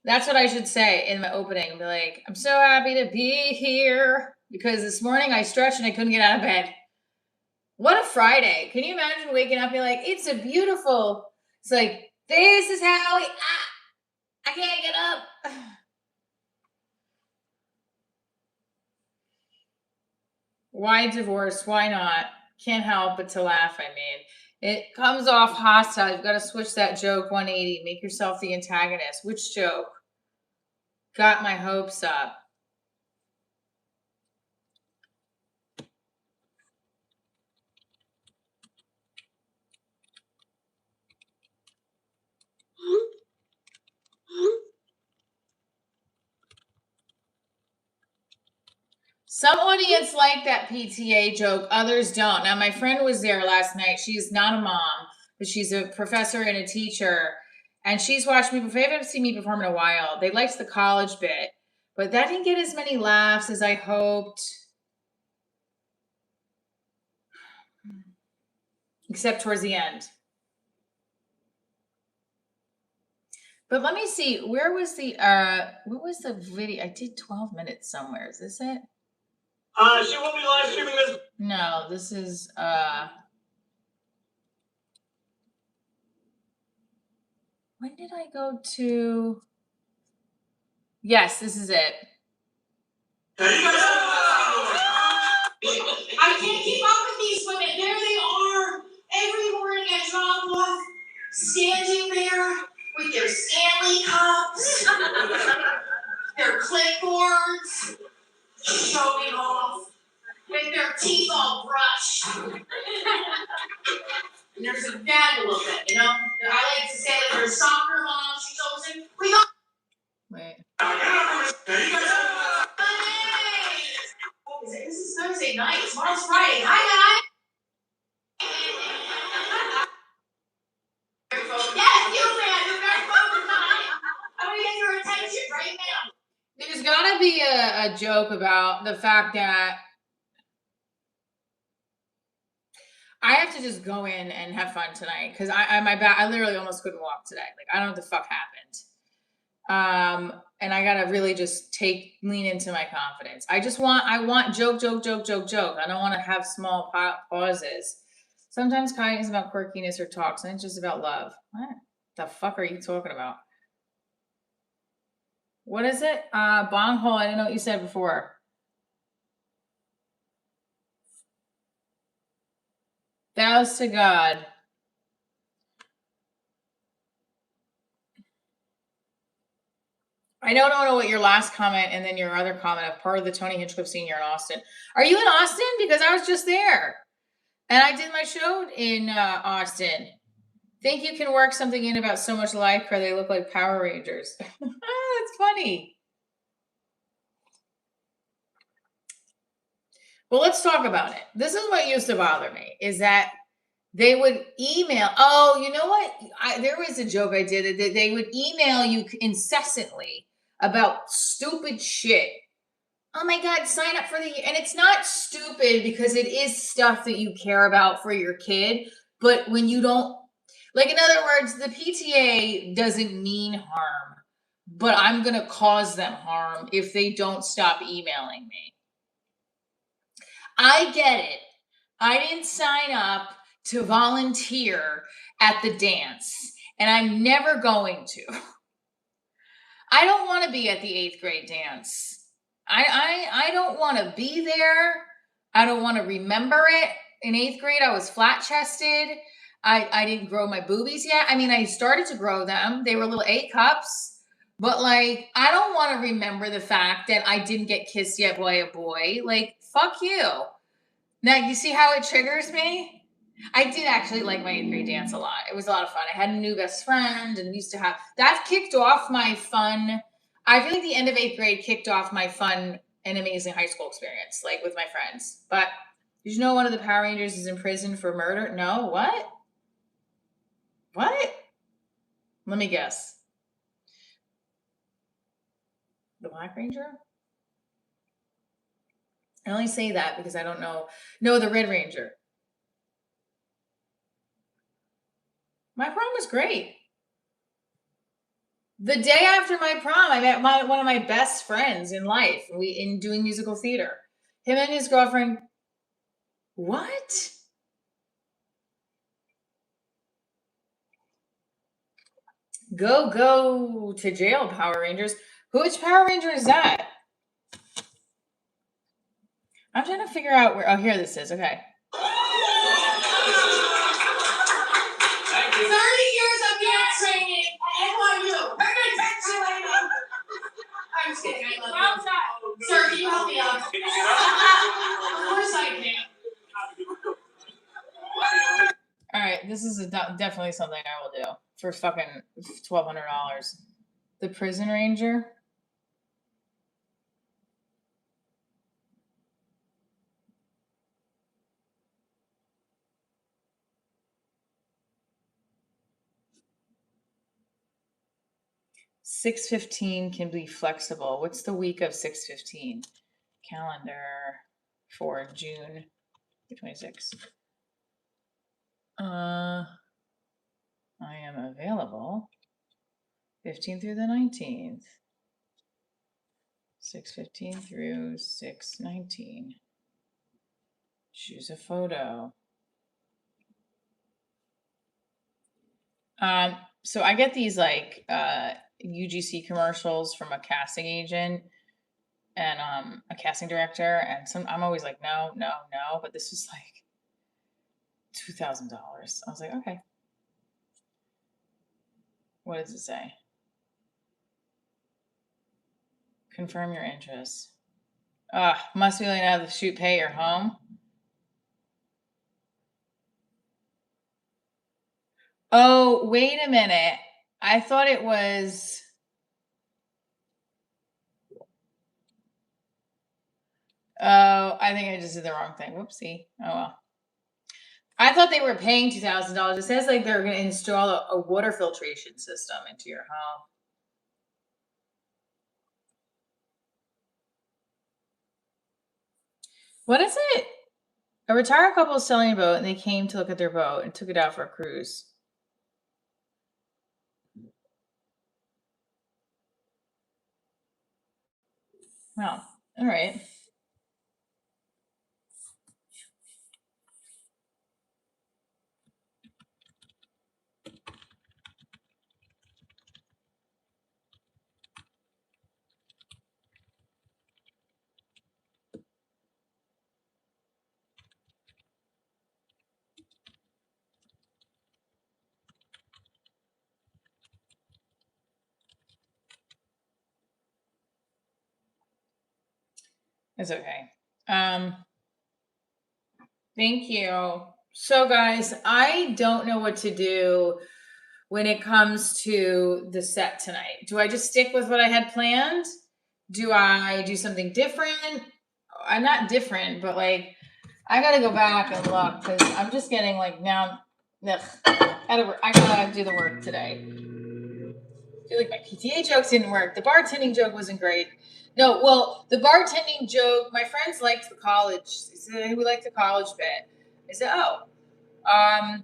That's what I should say in my opening. Be like, I'm so happy to be here because this morning I stretched and I couldn't get out of bed. What a Friday. Can you imagine waking up and be like, it's a beautiful, it's like This is how I can't get up. Why divorce? Why not? Can't help but to laugh. I mean, it comes off hostile. You've got to switch that joke 180. Make yourself the antagonist. Which joke? Got my hopes up. Some audience like that PTA joke, others don't. Now, my friend was there last night. She's not a mom, but she's a professor and a teacher. And she's watched me before. They haven't seen me perform in a while. They liked the college bit, but that didn't get as many laughs as I hoped. Except towards the end. But let me see. Where was the what was the video? I did 12 minutes somewhere. Is this it? She will be live streaming this. No, this is when did I go to? Yes, this is it. I can't keep up with these women. There they are, every morning at drop off, standing there with their Stanley cups, their clipboards, showing off, with their teeth all brushed. And there's a gaggle of them, you know? I like to say that they're soccer moms. She's always saying, we got. Wait. This is Thursday night. Tomorrow's Friday. Hi, guys. Yes, you, man. You're very focused on it. I want to get your attention right now. There's got to be a joke about the fact that I have to just go in and have fun tonight because I literally almost couldn't walk today. Like, I don't know what the fuck happened. And I gotta really just lean into my confidence. I want joke. I don't want to have small pauses. Sometimes comedy is about quirkiness or talks, and it's just about love. What the fuck are you talking about? What is it? Bong hole. I didn't know what you said before. Vows to God. I don't know what your last comment and then your other comment of part of the Tony Hinchcliffe Senior in Austin. Are you in Austin? Because I was just there. And I did my show in Austin. Think you can work something in about so much life where they look like Power Rangers. That's funny. Well, let's talk about it. This is what used to bother me, is that they would email. Oh, you know what? There was a joke I did. They would email you incessantly about stupid shit. Oh my God, sign up for and it's not stupid because it is stuff that you care about for your kid. But when you don't, like, in other words, the PTA doesn't mean harm, but I'm going to cause them harm if they don't stop emailing me. I get it. I didn't sign up to volunteer at the dance, and I'm never going to. I don't want to be at the 8th grade dance. I don't want to be there. I don't want to remember it. In 8th grade, I was flat-chested. I didn't grow my boobies yet. I mean, I started to grow them. They were little A cups. But, like, I don't want to remember the fact that I didn't get kissed yet by a boy. Like, fuck you. Now, you see how it triggers me? I did actually like my 8th grade dance a lot. It was a lot of fun. I had a new best friend and used to have... That kicked off my fun... I feel like the end of 8th grade kicked off my fun and amazing high school experience, like, with my friends. But did you know one of the Power Rangers is in prison for murder? No? What? What? Let me guess. The Black Ranger? I only say that because I don't know. No, the Red Ranger. My prom was great. The day after my prom, I met one of my best friends in life. In doing musical theater. Him and his girlfriend. What? Go to jail, Power Rangers. Which Power Ranger is that? I'm trying to figure out where. Oh, here this is. Okay. 30 years of dance training at NYU. I'm just kidding. I love you. Sir, can you help me out? Of course I can. All right, this is definitely something I will do for fucking $1,200. The Prison Ranger. $6.15 can be flexible. What's the week of 6/15? Calendar for June 26th. I am available 15th through the 19th. 6/15 through 6/19. Choose a photo. So I get these like UGC commercials from a casting agent and a casting director, and I'm always like, no, but this was like $2,000. I was like, okay. What does it say? Confirm your interest. Must be letting out of the shoot pay or home. Oh, wait a minute. I thought it was. Oh, I think I just did the wrong thing. Whoopsie. Oh well. I thought they were paying $2,000. It says like they're going to install a water filtration system into your home. What is it? A retired couple is selling a boat, and they came to look at their boat and took it out for a cruise. Well, all right. It's okay. Thank you. So, guys, I don't know what to do when it comes to the set tonight. Do I just stick with what I had planned? Do I do something different? I'm not different, but like, I gotta go back and look because I'm just getting like now. Ugh, I gotta do the work today. I feel like my PTA jokes didn't work. The bartending joke wasn't great. No, well, the bartending joke, my friends liked the college. They said, we liked the college bit. I said, oh, I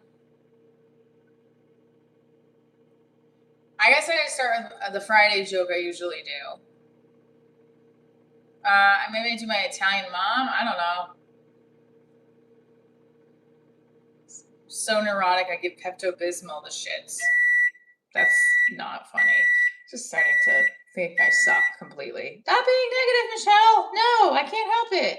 guess I gotta start with the Friday joke I usually do. Maybe I do my Italian mom. I don't know. So neurotic, I give Pepto-Bismol the shits. That's not funny. Just starting to think I suck completely. Stop being negative, Michelle. No, I can't help it.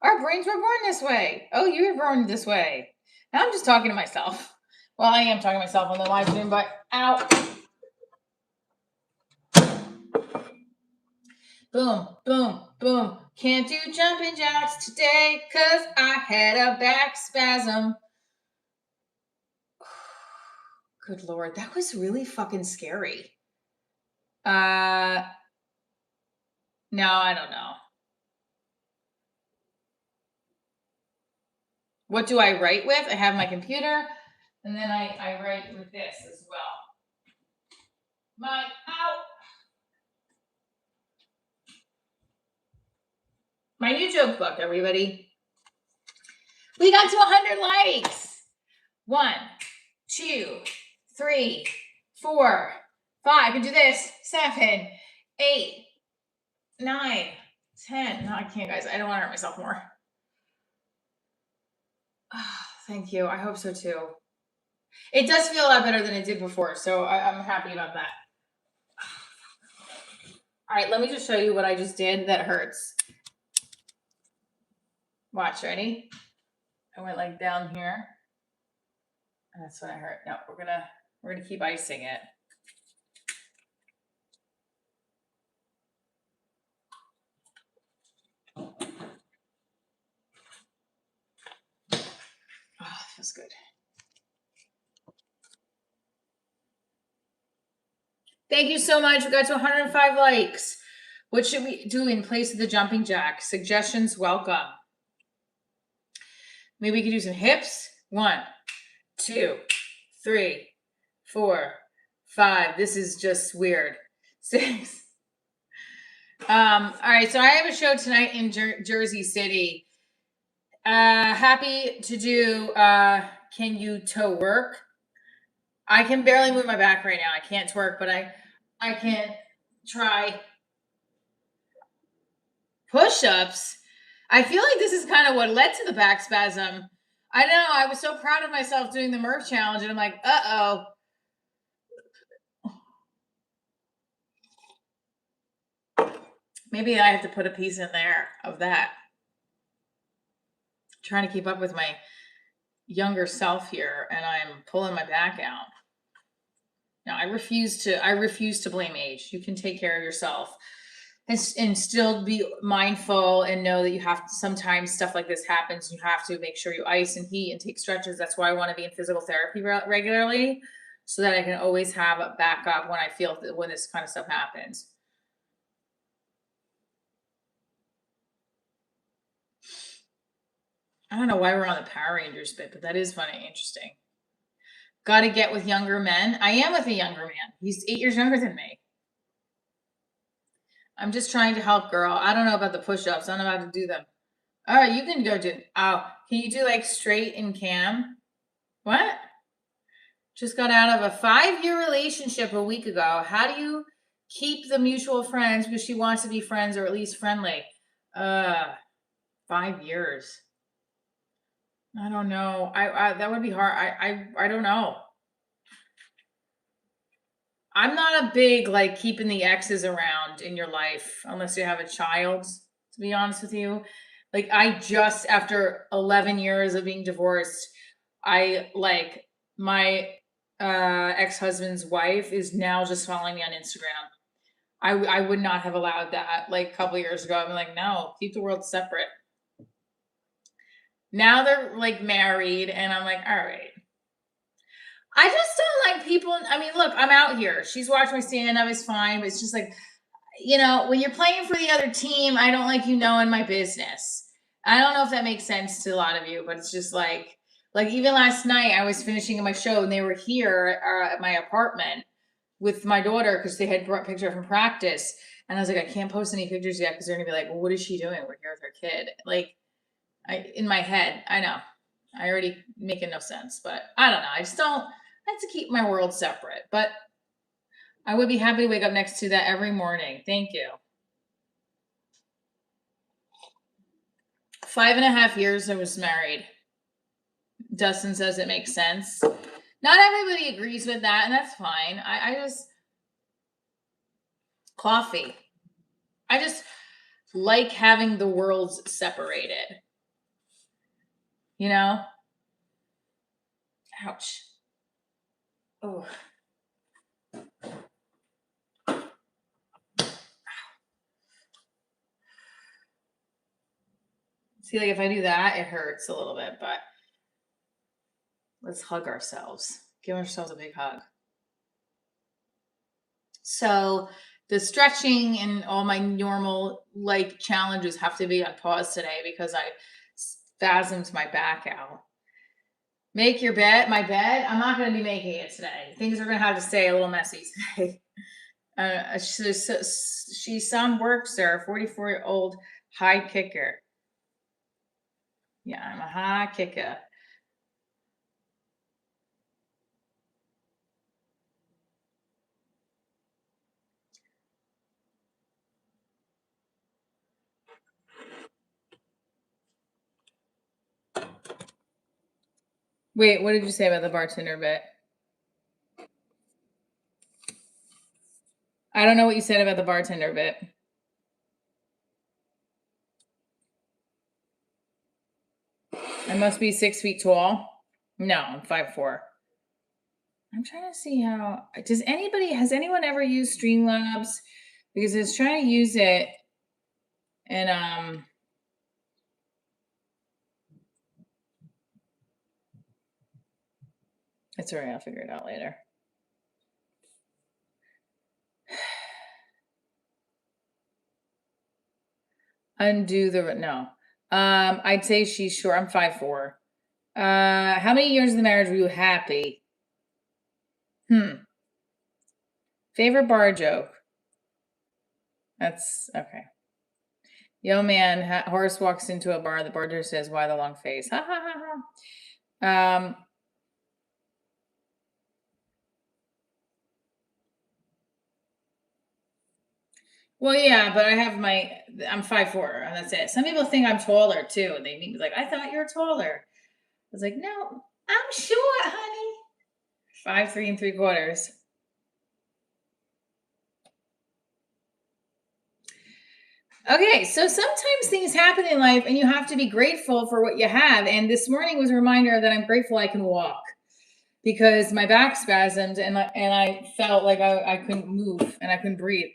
Our brains were born this way. Oh, you were born this way. Now I'm just talking to myself. Well, I am talking to myself on the live stream, but ow. Boom, boom, boom. Can't do jumping jacks today because I had a back spasm. Good Lord, that was really fucking scary. No, I don't know. What do I write with? I have my computer, and then I write with this as well. My new joke book, everybody. We got to 100 likes. 1, 2, 3, 4, 5. I can do this. 7, 8, 9, 10. No, I can't, guys. I don't want to hurt myself more. Oh, thank you. I hope so too. It does feel a lot better than it did before, so I'm happy about that. All right, let me just show you what I just did that hurts. Watch, ready? I went like down here. That's what I hurt. No, we're gonna keep icing it. Oh, that feels good. Thank you so much. We got to 105 likes. What should we do in place of the jumping jack? Suggestions welcome. Maybe we could do some hips. 1, 2, 3, 4, 5. This is just weird. 6. All right, so I have a show tonight in Jersey City. Happy to do can you toe work? I can barely move my back right now. I can't twerk, but I can try push-ups. I feel like this is kind of what led to the back spasm. I know, I was so proud of myself doing the Murph challenge, and I'm like, uh-oh. Maybe I have to put a piece in there of that. I'm trying to keep up with my younger self here, and I'm pulling my back out. No, I refuse to blame age. You can take care of yourself and still be mindful and know that you have to, sometimes stuff like this happens. You have to make sure you ice and heat and take stretches. That's why I want to be in physical therapy regularly, so that I can always have a backup when I feel that when this kind of stuff happens. I don't know why we're on the Power Rangers bit, but that is funny, interesting. Got to get with younger men. I am with a younger man. He's 8 years younger than me. I'm just trying to help, girl. I don't know about the push-ups. I don't know how to do them. All right, you can go do. Oh, can you do like straight and cam? What? Just got out of a 5-year relationship a week ago. How do you keep the mutual friends because she wants to be friends or at least friendly? 5 years. I don't know. I that would be hard. I don't know. I'm not a big like keeping the exes around in your life unless you have a child, to be honest with you. Like I just after 11 years of being divorced, I like my ex-husband's wife is now just following me on Instagram. I would not have allowed that like a couple years ago. I'm like, no, keep the world separate. Now they're like married, and I'm like, all right. I just don't like people. I mean, look, I'm out here. She's watching my stand up, it's fine, but it's just like, you know, when you're playing for the other team, I don't like you knowing my business. I don't know if that makes sense to a lot of you, but it's just like even last night, I was finishing my show and they were here at my apartment with my daughter because they had brought picture from practice, and I was like, I can't post any pictures yet because they're gonna be like, well, what is she doing? We're here with her kid. Like, in my head, I know, I already making no sense, but I don't know. I just don't. I have to keep my world separate, but I would be happy to wake up next to that every morning. Thank you. 5.5 years I was married. Dustin says it makes sense. Not everybody agrees with that, and that's fine. I just coffee. I just like having the worlds separated. You know? Ouch. Oh. See, like if I do that, it hurts a little bit, but let's hug ourselves. Give ourselves a big hug. So the stretching and all my normal like challenges have to be on pause today because I spasmed my back out. Make your bed. My bed. I'm not going to be making it today. Things are going to have to stay a little messy today. She's some workster, 44-year-old high kicker. Yeah, I'm a high kicker. Wait, what did you say about the bartender bit? I don't know what you said about the bartender bit. I must be 6 feet tall. No, I'm 5'4". I'm trying to see how. Has anyone ever used Streamlabs? Because I was trying to use it, and it's all right. I'll figure it out later. Undo the no. I'd say she's short. I'm 5'4". How many years in the marriage were you happy? Favorite bar joke. That's okay. Yo, man, Horace walks into a bar. The bartender says, "Why the long face?" Ha ha ha ha. Well, yeah, but I'm 5'4", and that's it. Some people think I'm taller too, and they meet me like, "I thought you were taller." I was like, "No, I'm short, honey." 5'3 3/4. Okay, so sometimes things happen in life, and you have to be grateful for what you have. And this morning was a reminder that I'm grateful I can walk, because my back spasmed, and I felt like I couldn't move and I couldn't breathe.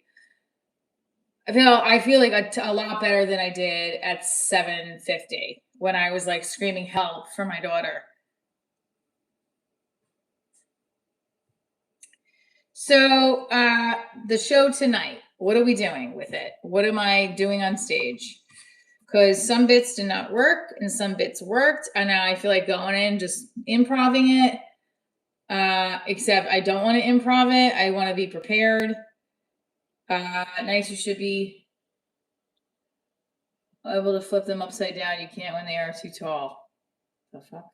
I feel like a lot better than I did at 7:50 when I was like screaming help for my daughter. So the show tonight, what are we doing with it? What am I doing on stage? Because some bits did not work and some bits worked, and now I feel like going in just improving it. Except I don't want to improv it. I want to be prepared. Nice, you should be able to flip them upside down. You can't when they are too tall. The fuck?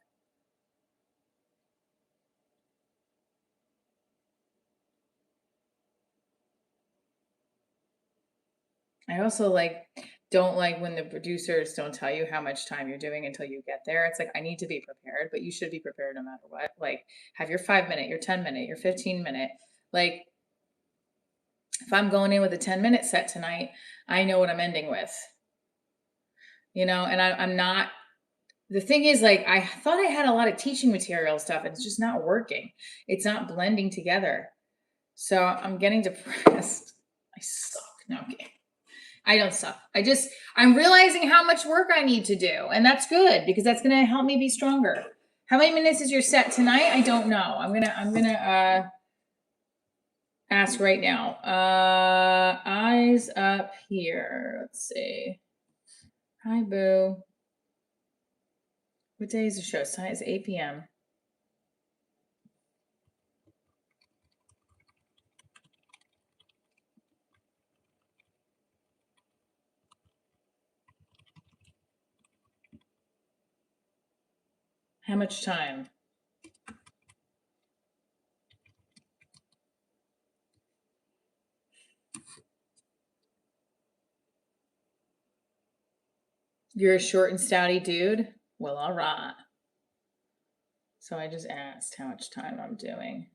I also don't like when the producers don't tell you how much time you're doing until you get there. It's like, I need to be prepared, but you should be prepared no matter what. Like, have your 5 minute, your 10 minute, your 15 minute. Like, if I'm going in with a 10 minute set tonight, I know what I'm ending with. And I'm not. The thing is, like, I thought I had a lot of teaching material stuff, and it's just not working. It's not blending together. So I'm getting depressed. I suck. No, I'm kidding. I don't suck. I'm realizing how much work I need to do. And that's good, because that's going to help me be stronger. How many minutes is your set tonight? I don't know. I'm going to ask right now. Eyes up here. Let's see. Hi, boo. What day is the show? It's 8 p.m. How much time? You're a short and stouty dude? Well, all right. So I just asked how much time I'm doing.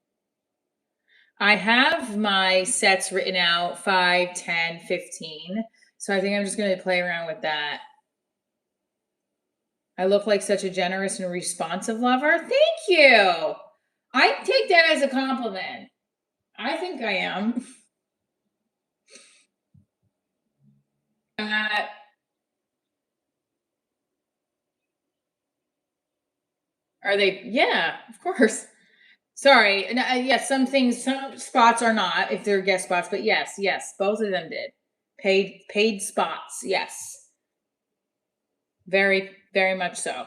I have my sets written out 5, 10, 15. So I think I'm just going to play around with that. I look like such a generous and responsive lover. Thank you. I take that as a compliment. I think I am. Are they? Yeah, of course. Sorry. Yes, some spots are not if they're guest spots, but yes, both of them did. Paid spots. Yes. Very, very much so.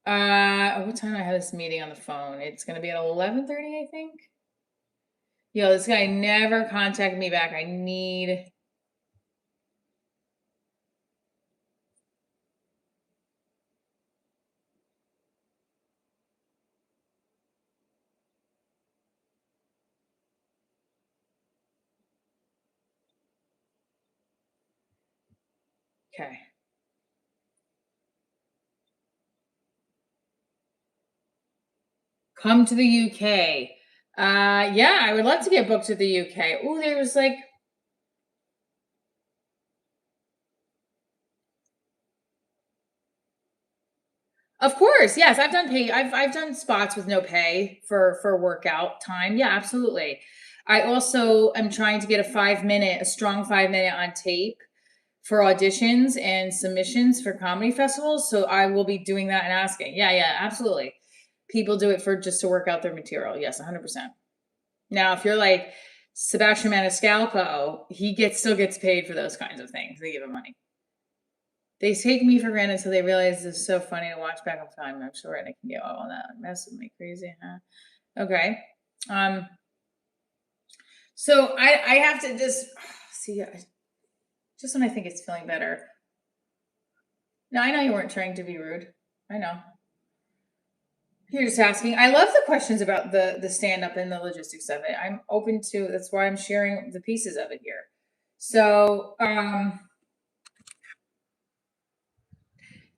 What time do I have this meeting on the phone? It's going to be at 11:30, I think. Yo, this guy never contacted me back. I need. Okay. Come to the UK. Yeah, I would love to get booked to the UK. Oh, there was like, of course, yes, I've done pay. I've done spots with no pay for workout time. Yeah, absolutely. I also am trying to get a strong 5 minute on tape for auditions and submissions for comedy festivals. So I will be doing that and asking. Yeah, yeah, absolutely. People do it for just to work out their material. Yes, 100%. Now, if you're like Sebastian Maniscalco, still gets paid for those kinds of things. They give him money. They take me for granted until they realize it's so funny to watch back on time. I'm sure and I can get all on that mess with me crazy, huh? Okay. So I have to just see just when I think it's feeling better. No, I know you weren't trying to be rude. I know. You're just asking. I love the questions about the stand up and the logistics of it. I'm open to. That's why I'm sharing the pieces of it here. So,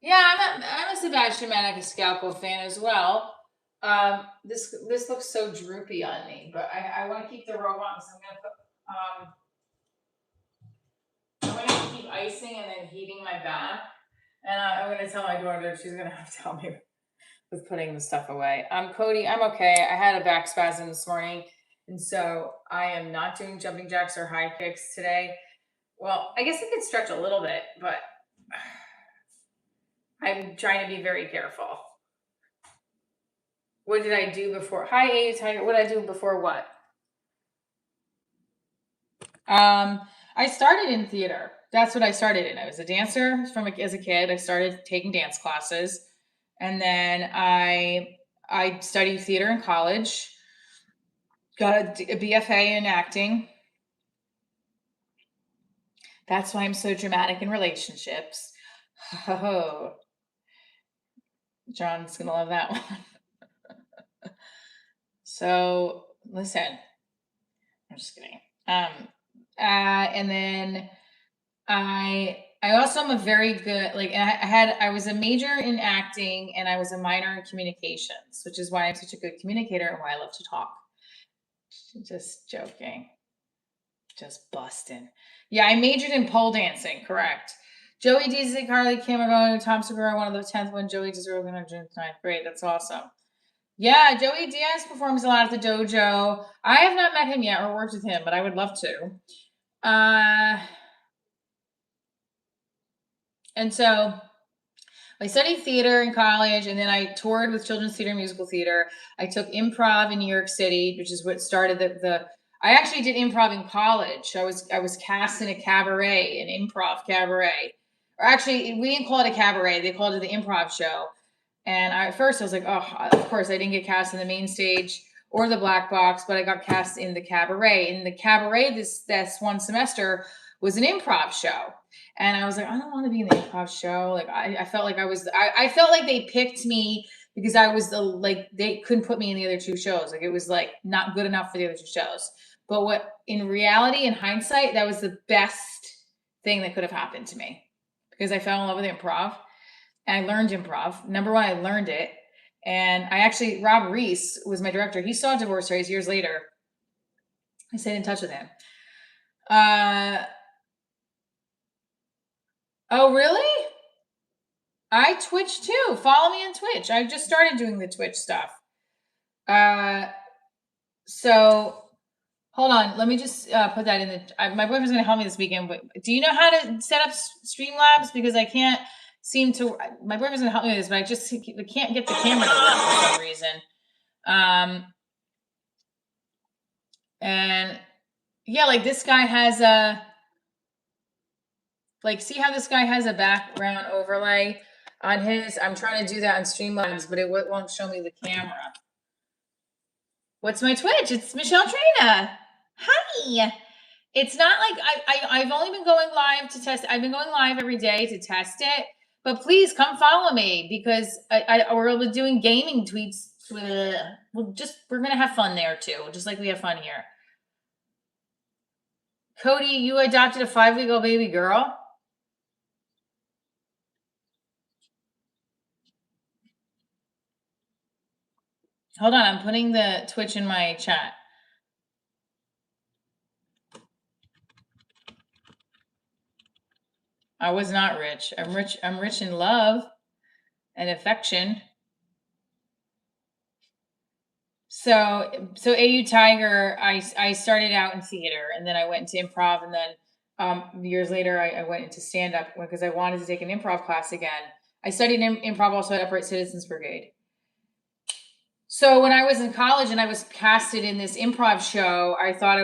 yeah, I'm a Sebastian Maniscalco fan as well. This looks so droopy on me, but I want to keep the robe on, so I'm gonna keep icing and then heating my back. And I'm gonna tell my daughter she's gonna have to help me with putting the stuff away. Cody, I'm okay. I had a back spasm this morning, and so I am not doing jumping jacks or high kicks today. Well, I guess I could stretch a little bit, but I'm trying to be very careful. What did I do before? Hi, Ace. What did I do before what? I started in theater. That's what I started in. I was a dancer as a kid. I started taking dance classes, and then I studied theater in college. Got a BFA in acting. That's why I'm so dramatic in relationships. Oh, John's gonna love that one. So listen, I'm just kidding. And then I also am a very good I was a major in acting and I was a minor in communications, which is why I'm such a good communicator and why I love to talk. Just joking. Just busting. Yeah, I majored in pole dancing, correct. Joey DZ, Carly, Cameron, Tom Segura, one of the 10th one. Joey DZ, on June 9th. Great, that's awesome. Yeah, Joey Diaz performs a lot at the dojo. I have not met him yet or worked with him, but I would love to. And so I studied theater in college, and then I toured with Children's Theater and Musical Theater. I took improv in New York City, which is what started the. I actually did improv in college. I was cast in a cabaret, an improv cabaret, or actually we didn't call it a cabaret. They called it the improv show. And at first I was like, oh, of course I didn't get cast in the main stage or the black box, but I got cast in the cabaret. In the cabaret, this one semester was an improv show. And I was like, I don't want to be in the improv show. Like I felt like I felt like they picked me because I was they couldn't put me in the other two shows. Like it was like not good enough for the other two shows. But what in reality, in hindsight, that was the best thing that could have happened to me because I fell in love with improv. And I learned improv. Number one, I learned it. And Rob Reese was my director. He saw Divorce Race years later. I stayed in touch with him. Oh, really? I Twitch too. Follow me on Twitch. I just started doing the Twitch stuff. So hold on. Let me just put that in my boyfriend's going to help me this weekend. But do you know how to set up Streamlabs? Because I can't seem to. My boyfriend's going to help me with this, but I just can't get the camera to work for some reason. And yeah, like this guy has see how this guy has a background overlay on his. I'm trying to do that on Streamlabs, but it won't show me the camera. What's my Twitch? It's Michelle Trina. Hi. It's not like I've only been going live to test. I've been going live every day to test it, but please come follow me because we're doing gaming tweets. We're gonna have fun there too, just like we have fun here. Cody, you adopted a 5-week-old baby girl? Hold on, I'm putting the Twitch in my chat. I was not rich. I'm rich in love and affection. So AU Tiger, I started out in theater, and then I went into improv, and then years later I went into stand up because I wanted to take an improv class again. I studied improv also at Upright Citizens Brigade. So when I was in college and I was casted in this improv show, I thought I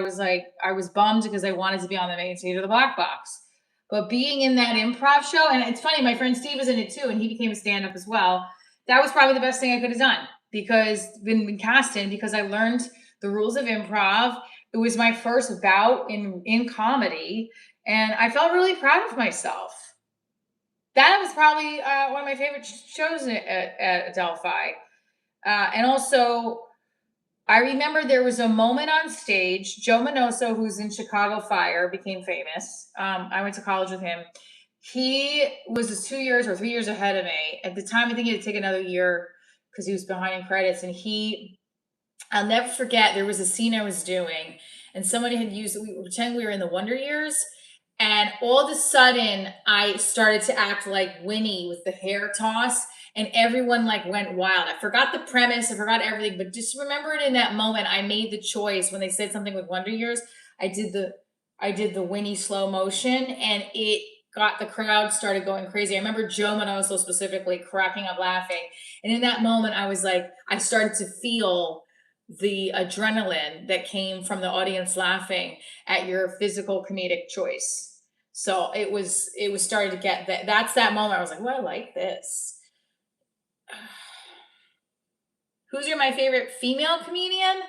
was bummed because I wanted to be on the main stage of the Black Box. But being in that improv show, and it's funny, my friend Steve was in it too, and he became a stand up as well. That was probably the best thing I could have done because been cast in because I learned the rules of improv. It was my first bout in comedy, and I felt really proud of myself. That was probably one of my favorite shows at Delphi. And also, I remember there was a moment on stage. Joe Minoso, who's in Chicago Fire, became famous. I went to college with him. He was 2 years or 3 years ahead of me. At the time, I think he had to take another year because he was behind in credits. And I'll never forget, there was a scene I was doing, and somebody had used, we pretend we were in the Wonder Years. And all of a sudden, I started to act like Winnie with the hair toss, and everyone like went wild. I forgot the premise, I forgot everything, but just remember it in that moment. I made the choice when they said something with Wonder Years. I did the Winnie slow motion, and it got the crowd started going crazy. I remember Joe Manoso specifically cracking up laughing, and in that moment, I was like, I started to feel the adrenaline that came from the audience laughing at your physical comedic choice. So it was starting to get that's that moment. I was like, well, I like this. Who's my favorite female comedian?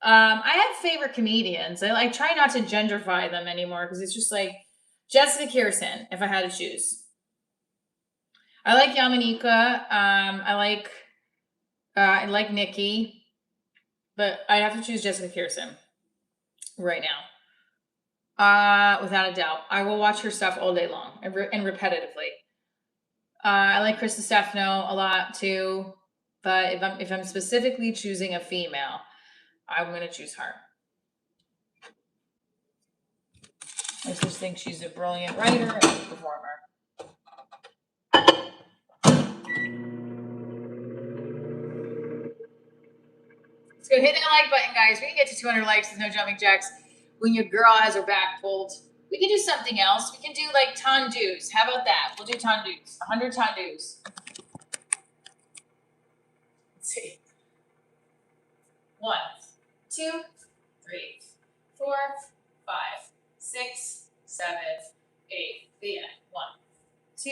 I have favorite comedians. I try not to genderify them anymore because it's just like Jessica Kirson, if I had to choose. I like Yamanika. I like Nikki, but I'd have to choose Jessica Kirson right now. Without a doubt. I will watch her stuff all day long and repetitively. I like Krista Stefano a lot too, but if I'm specifically choosing a female, I'm gonna choose her. I just think she's a brilliant writer and performer. Let's go hit that like button, guys. We can get to 200 likes with no jumping jacks when your girl has her back pulled. We can do something else. We can do like tondus. How about that? We'll do tondus. 100 tondus. Let's see. 1, 2, 3, 4, 5, 6, 7, 8. The end. 1, 2,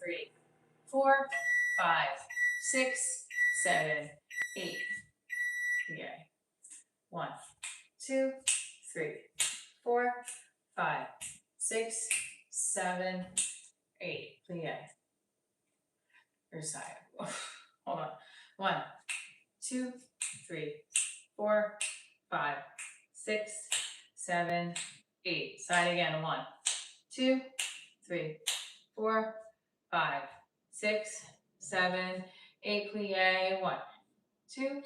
3, 4, 5, 6, 7, 8. Okay. 1, 2, 3, 4, 5, 6, 7, 8. Plie. Your side. Hold on. 1, 2, 3, 4, 5, 6, 7, 8. Side again. 1, 2, 3, 4, 5, 6, 7, 8. Plie. 1, 2,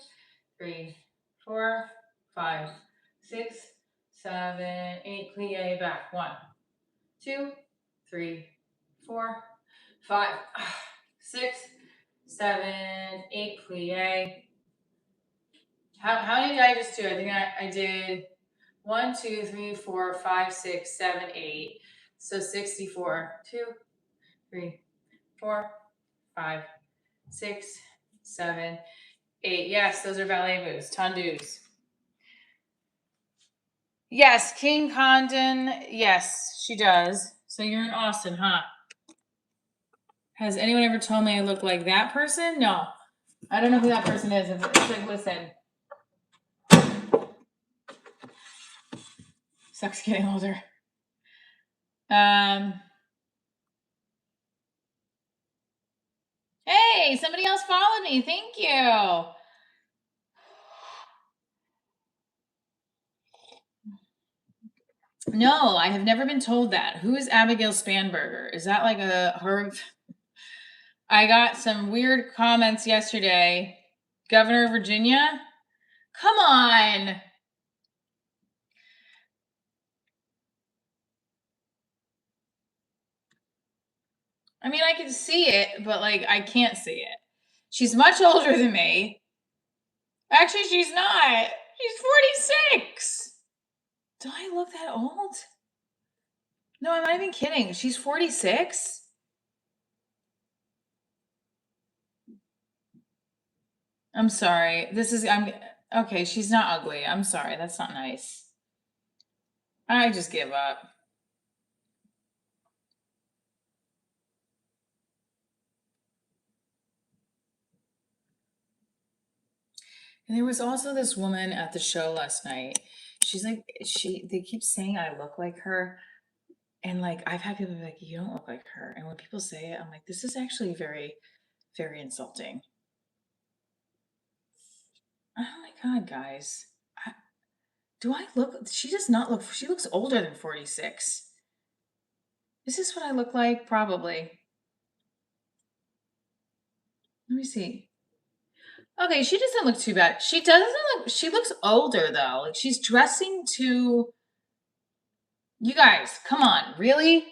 3, 4, 5, 6, 7, 8. Plie. Back. 1, 2, 3, 4, 5, 6, 7, 8. Plie. How did I just do? I think I did 1, 2, 3, 4, 5, 6, 7, 8. So 64. 2, 3, 4, 5, 6, 7, 8. Yes, those are ballet moves. Tondus. Yes, King Condon. Yes, she does. So you're in Austin, huh? Has anyone ever told me I look like that person? No. I don't know who that person is. It's like, listen. Sucks getting older. Hey, somebody else followed me. Thank you. No, I have never been told that. Who is Abigail Spanberger? Is that like her? I got some weird comments yesterday Governor of Virginia? Come on. I mean, I can see it, but like, I can't see it. She's much older than me. Actually, she's not. She's 46. Do I look that old? No, I'm not even kidding. She's 46. I'm sorry. Okay, she's not ugly. I'm sorry. That's not nice. I just give up. And there was also this woman at the show last night. She's like, they keep saying I look like her. And like, I've had people be like, you don't look like her. And when people say it, I'm like, this is actually very, very insulting. Oh my God, guys. Do I look, she does not look, she looks older than 46. Is this what I look like? Probably. Let me see. Okay, she doesn't look too bad. She looks older though. Like she's dressing to, you guys, come on, really?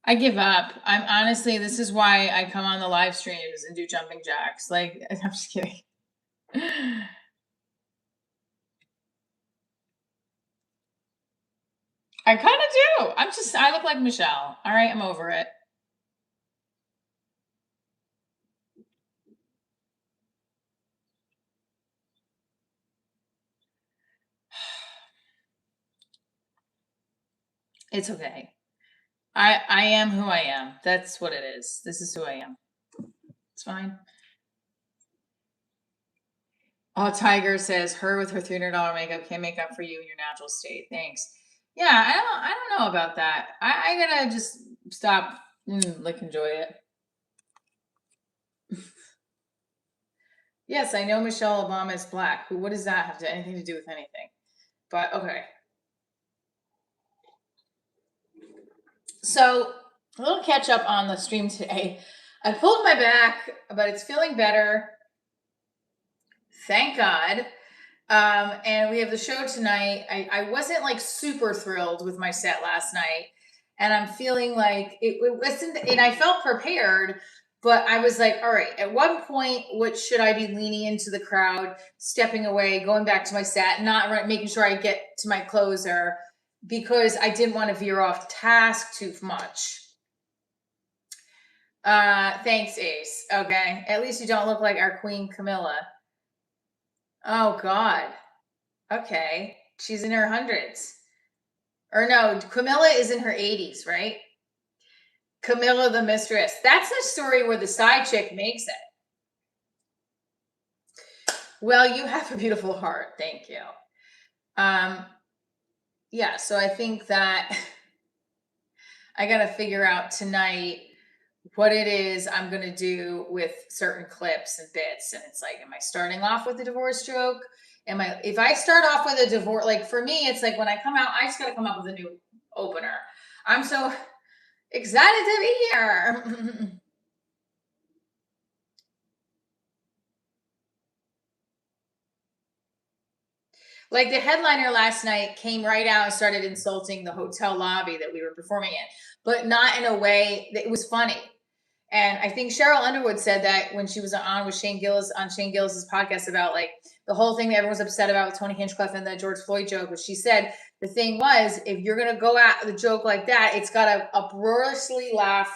I give up. I'm honestly, this is why I come on the live streams and do jumping jacks. Like, I'm just kidding. I kind of do. I look like Michelle. All right, I'm over it. It's okay. I am who I am. That's what it is. This is who I am. It's fine. Oh, Tiger says her with her $300 makeup can make up for you in your natural state. Thanks. Yeah, I don't know about that. I gotta just stop like enjoy it. Yes, I know Michelle Obama is black. What does that have anything to do with anything? But okay. So a little catch up on the stream today. I pulled my back, but it's feeling better. Thank God. And we have the show tonight. I wasn't like super thrilled with my set last night. And I'm feeling like it wasn't, and I felt prepared, but I was like, all right, at one point, what should I be leaning into the crowd, stepping away, going back to my set, not making sure I get to my closer because I didn't want to veer off task too much. Thanks, Ace. Okay. At least you don't look like our Queen Camilla. Oh God. Okay. She's in her hundreds. Or no, Camilla is in her 80s, right? Camilla the Mistress. That's the story where the side chick makes it. Well, you have a beautiful heart. Thank you. Yeah, so I think that I got to figure out tonight what it is I'm going to do with certain clips and bits. And it's like, am I starting off with a divorce joke? If I start off with a divorce, like for me, it's like when I come out, I just got to come up with a new opener. I'm so excited to be here. Like the headliner last night came right out and started insulting the hotel lobby that we were performing in, but not in a way that it was funny. And I think Cheryl Underwood said that when she was on with Shane Gillis on Shane Gillis's podcast about like the whole thing that everyone was upset about with Tony Hinchcliffe and the George Floyd joke. But she said the thing was, if you're going to go at the joke like that, it's got to uproariously laugh.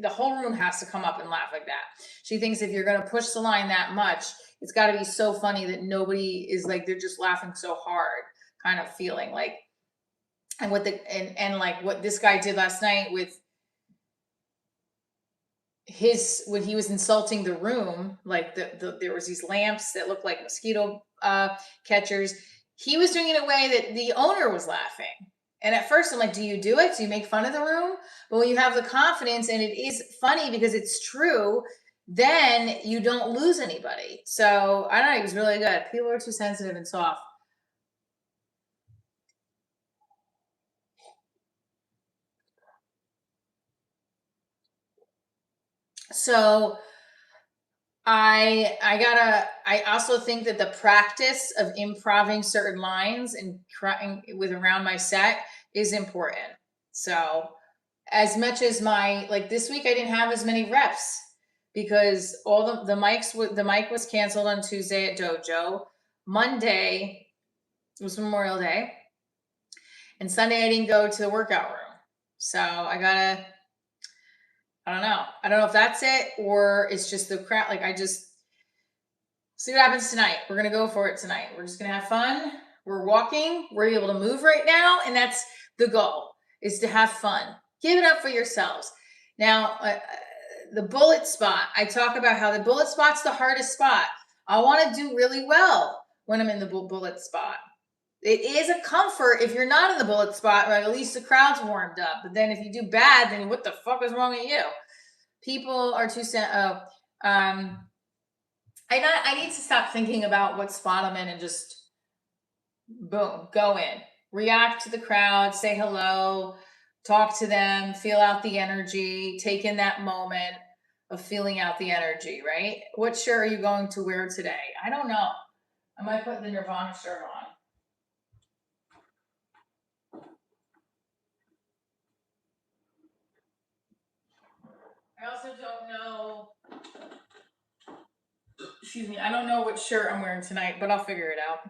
The whole room has to come up and laugh like that. She thinks if you're going to push the line that much, it's got to be so funny that nobody is like, they're just laughing so hard kind of feeling like, and like what this guy did last night with when he was insulting the room, like there was these lamps that looked like mosquito catchers. He was doing it in a way that the owner was laughing. And at first I'm like, do you do it? Do you make fun of the room? But when you have the confidence and it is funny because it's true, then you don't lose anybody. So I don't know, it was really good. People are too sensitive and soft. So I also think that the practice of improving certain lines and crying with around my set is important. So as much as like this week I didn't have as many reps because all the mic was canceled on Tuesday at Dojo. Monday was Memorial Day, and Sunday I didn't go to the workout room. So I don't know if that's it or it's just the crowd. Like, I just see what happens tonight. We're going to go for it tonight. We're just going to have fun. We're walking. We're able to move right now. And that's the goal, is to have fun. Give it up for yourselves. Now, the bullet spot, I talk about how the bullet spot's the hardest spot. I want to do really well when I'm in the bullet spot. It is a comfort if you're not in the bullet spot, or at least the crowd's warmed up. But then if you do bad, then what the fuck is wrong with you? People are too I need to stop thinking about what spot I'm in and just boom, go in, react to the crowd, say hello, talk to them, feel out the energy, take in that moment of feeling out the energy, right? What shirt are you going to wear today? I don't know. I might put the Nirvana shirt on. I also don't know. Excuse me. I don't know what shirt I'm wearing tonight, but I'll figure it out.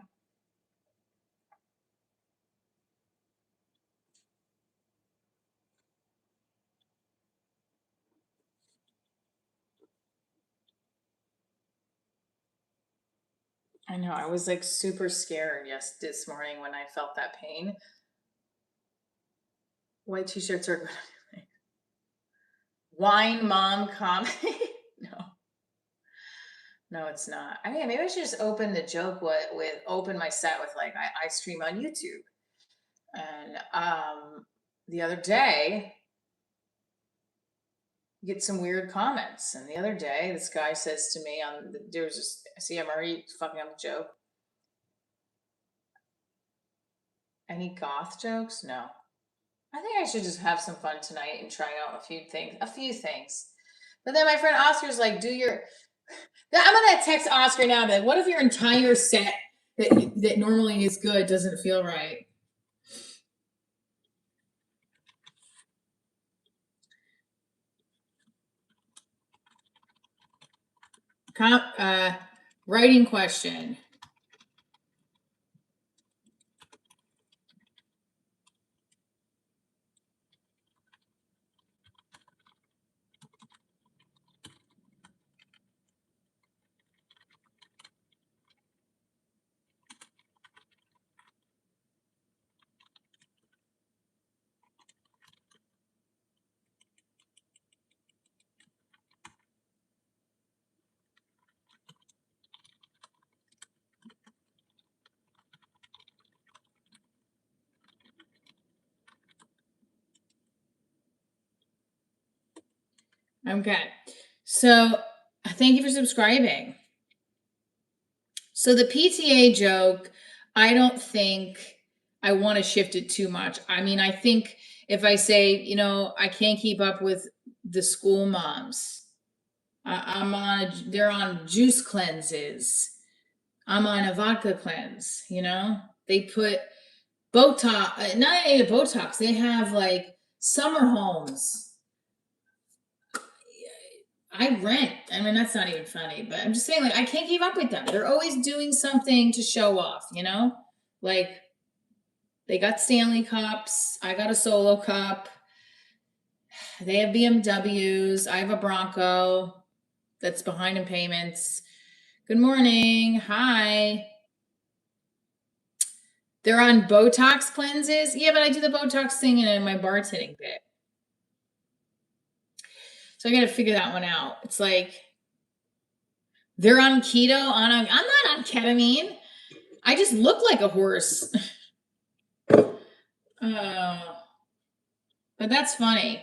I know. I was like super scared this morning when I felt that pain. White t-shirts are good. Wine mom comedy. No, it's not. I mean, maybe I should just open the joke with open my set with like I stream on YouTube. And the other day get some weird comments. And the other day this guy says to me there was just, see, I'm already fucking up the joke. Any goth jokes? No. I think I should just have some fun tonight and try out a few things. But then my friend Oscar's like, I'm gonna text Oscar now. But what if your entire set that normally is good doesn't feel right? Writing question. Okay. So thank you for subscribing. So the PTA joke, I don't think I want to shift it too much. I mean, I think if I say, I can't keep up with the school moms. They're on juice cleanses. I'm on a vodka cleanse, They put Botox, not even Botox, they have like summer homes. I rent. I mean, that's not even funny, but I'm just saying, like, I can't keep up with them. They're always doing something to show off, Like, they got Stanley Cups. I got a Solo Cup. They have BMWs. I have a Bronco that's behind in payments. Good morning. Hi. They're on Botox cleanses. Yeah, but I do the Botox thing in my bartending bit. So I got to figure that one out. It's like, they're on keto. I'm not on ketamine. I just look like a horse. But that's funny.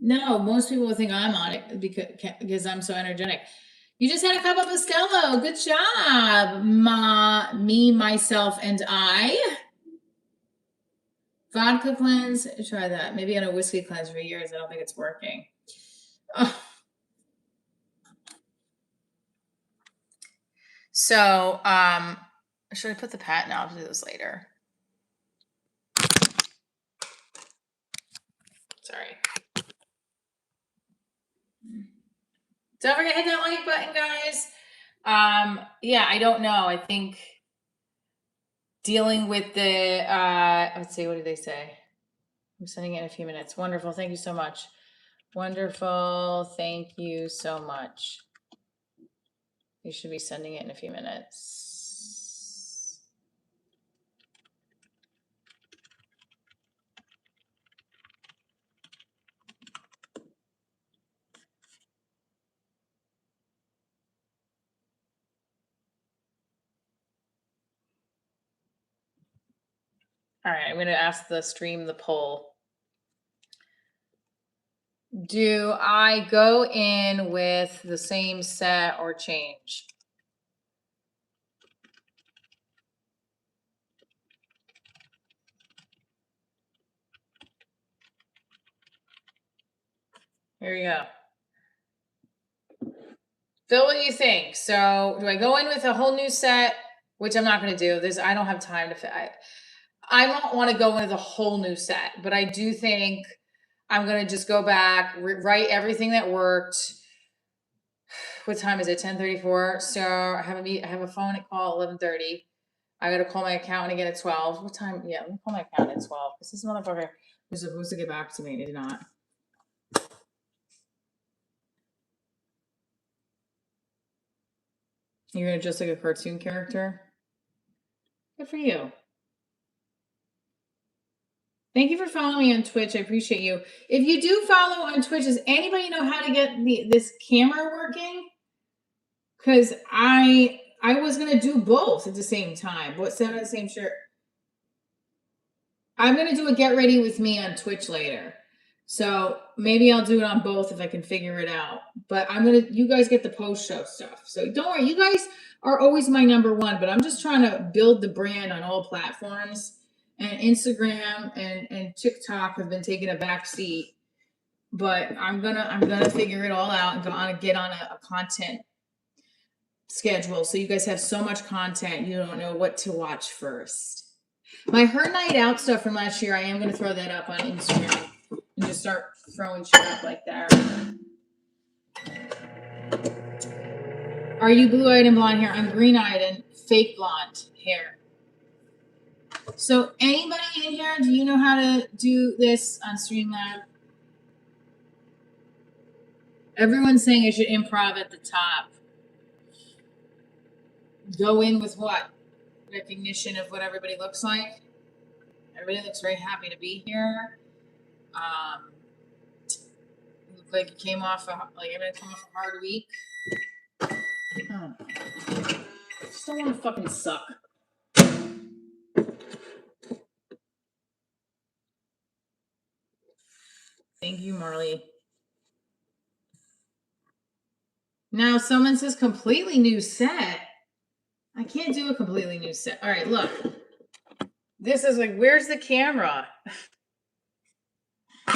No, most people would think I'm on it because I'm so energetic. You just had a cup of Bustelo. Good job. Me, myself, and I. Vodka cleanse. Try that. Maybe on a whiskey cleanse for years. I don't think it's working. Ugh. So, should I put the patent? I'll do this later. Sorry. Don't forget to hit that like button, guys. Yeah, I don't know. I think dealing with the let's see, what did they say? I'm sending it in a few minutes. Wonderful. Thank you so much. Wonderful. Thank you so much. You should be sending it in a few minutes. All right, I'm going to ask the stream the poll. Do I go in with the same set or change? Here you go. Phil, what do you think? So, do I go in with a whole new set, which I'm not going to do? I don't have time to fit. I don't want to go into the whole new set, but I do think I'm going to just go back, write everything that worked. What time is it? 10:34. So I have a phone call at 11:30. I got to call my accountant again at 12. What time? Yeah, let me call my accountant at 12. Because this motherfucker was supposed to get back to me. Did not. You're going to just like a cartoon character? Good for you. Thank you for following me on Twitch. I appreciate you. If you do follow on Twitch, does anybody know how to get this camera working? Because I was gonna do both at the same time. What's that on the same shirt? I'm gonna do a get ready with me on Twitch later. So maybe I'll do it on both if I can figure it out. But you guys get the post show stuff. So don't worry, you guys are always my number one, but I'm just trying to build the brand on all platforms. And Instagram and TikTok have been taking a back seat. But I'm gonna figure it all out and get on a content schedule. So you guys have so much content, you don't know what to watch first. My Her Night Out stuff from last year, I am going to throw that up on Instagram and just start throwing shit up like that. Are you blue-eyed and blonde hair? I'm green-eyed and fake blonde hair. So anybody in here, do you know how to do this on Streamlab? Everyone's saying I should improv at the top. Go in with what? Recognition of what everybody looks like. Everybody looks very happy to be here. You look like you came off everybody come off a hard week. Oh. I just don't want to fucking suck. Thank you, Marley. Now someone says completely new set. I can't do a completely new set. All right, look. This is like, where's the camera?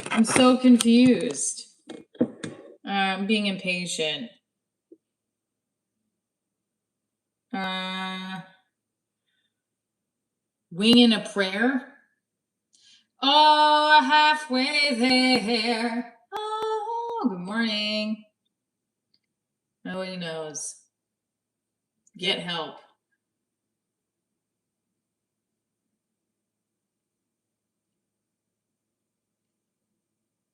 I'm so confused. I'm being impatient. Winging a prayer. Oh, halfway there. Oh, good morning. Nobody knows. Get help.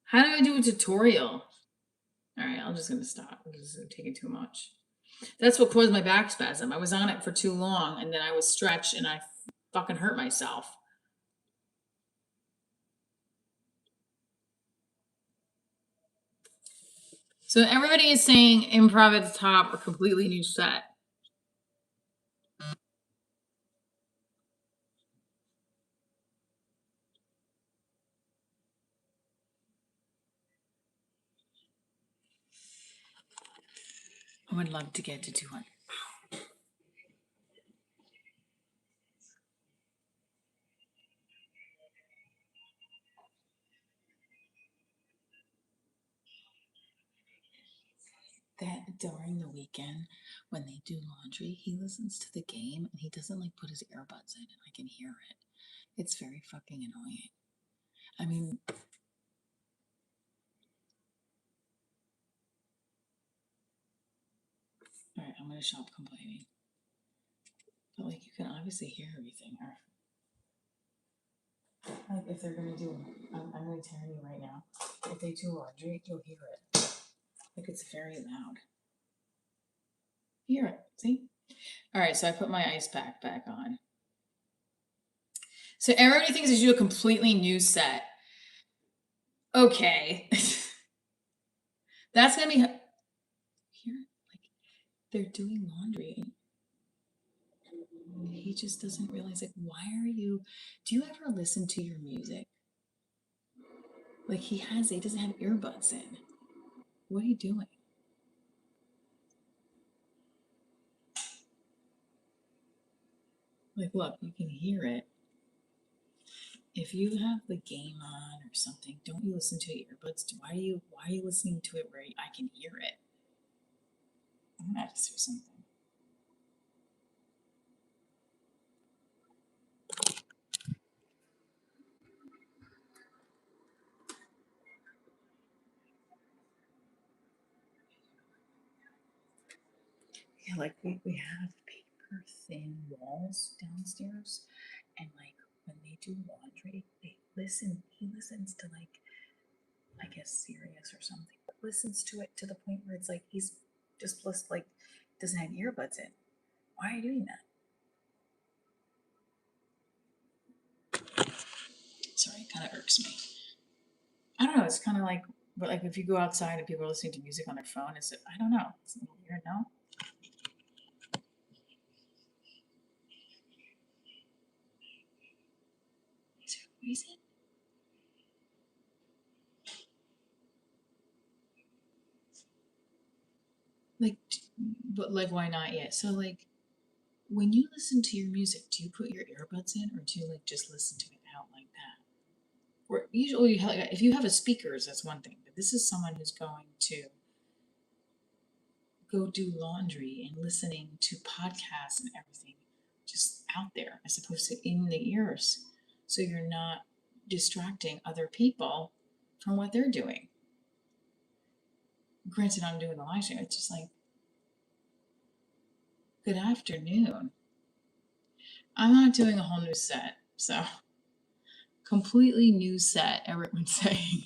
How do I do a tutorial? All right, I'm just going to stop. This is taking too much. That's what caused my back spasm. I was on it for too long, and then I was stretched, and I fucking hurt myself. So everybody is saying improv at the top or completely new set. would love to get to 200. That during the weekend when they do laundry, he listens to the game and he doesn't like put his earbuds in and I can hear it. It's very fucking annoying. I mean, all right, I'm gonna stop complaining. But like, you can obviously hear everything. Like, if they're gonna do, I'm gonna tell you right now, if they do laundry, you'll hear it. Like, it's very loud. Hear it, see? All right, so I put my ice pack back on. So everybody thinks I should do a completely new set. Okay. That's gonna be here. Like, they're doing laundry. He just doesn't realize, like, why are you, do you ever listen to your music? Like, he doesn't have earbuds in. What are you doing? Like, look, you can hear it. If you have the game on or something, don't you listen to your earbuds? Why are you listening to it where I can hear it? I'm gonna have to do something. Yeah, like we have paper thin walls downstairs, and like when they do laundry, he listens to, like, I guess Sirius or something. Listens to it to the point where it's like he's just like doesn't have earbuds in. Why are you doing that? Sorry, it kind of irks me. I don't know. It's kind of like, but like if you go outside and people are listening to music on their phone, I don't know. It's a little weird, no? Is there a reason? Like, but like, why not yet? So like, when you listen to your music, do you put your earbuds in, or do you like just listen to it out like that? Or usually, if you have a speakers, that's one thing. But this is someone who's going to go do laundry and listening to podcasts and everything just out there as opposed to in the ears. So you're not distracting other people from what they're doing. Granted, I'm doing the live stream. It's just like, good afternoon. I'm not doing a whole new set. So, completely new set, everyone's saying.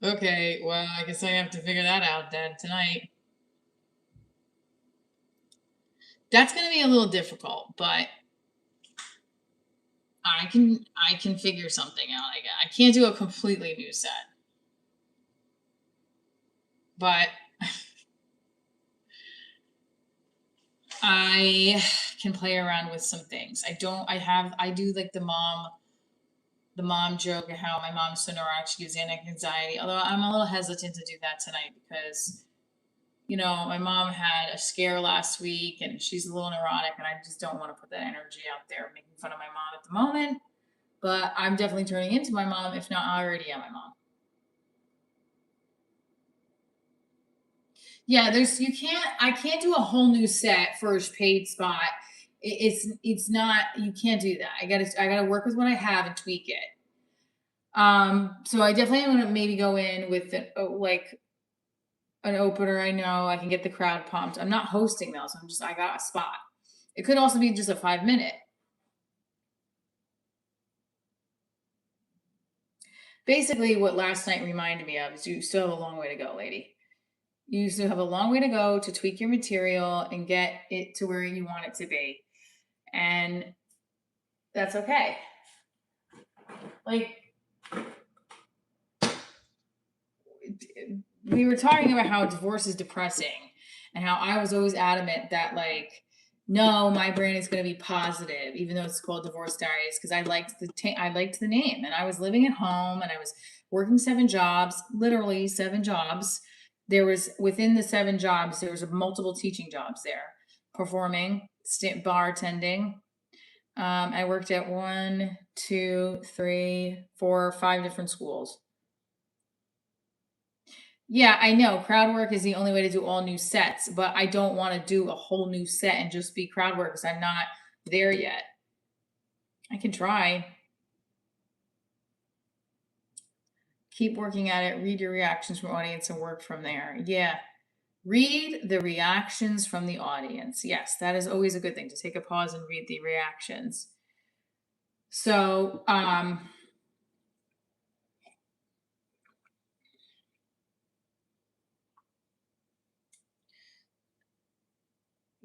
Okay, well, I guess I have to figure that out then tonight. That's going to be a little difficult, but I can figure something out. I can't do a completely new set, but I can play around with some things. I do like the mom joke of how my mom's so neurotic she gives anxiety. Although I'm a little hesitant to do that tonight because, you know, my mom had a scare last week and she's a little neurotic, and I just don't want to put that energy out there making fun of my mom at the moment. But I'm definitely turning into my mom, if not already am my mom. Yeah, I can't do a whole new set for a paid spot. It's not, you can't do that. I gotta work with what I have and tweak it. So I definitely want to maybe go in with like an opener. I know I can get the crowd pumped. I'm not hosting though, so I got a spot. It could also be just a 5-minute. Basically, what last night reminded me of is you still have a long way to go, lady. You still have a long way to go to tweak your material and get it to where you want it to be. And that's okay. Like, we were talking about how divorce is depressing and how I was always adamant that, like, no, my brand is going to be positive, even though it's called Divorce Diaries, because I liked the name, and I was living at home and I was working 7 jobs, literally 7 jobs there was within the 7 jobs, there was multiple teaching jobs there, performing, bartending. I worked at 1, 2, 3, 4, 5 different schools. Yeah, I know crowd work is the only way to do all new sets, but I don't want to do a whole new set and just be crowd work because I'm not there yet. I can try. Keep working at it. Read your reactions from audience and work from there. Yeah. Read the reactions from the audience. Yes, that is always a good thing, to take a pause and read the reactions. So,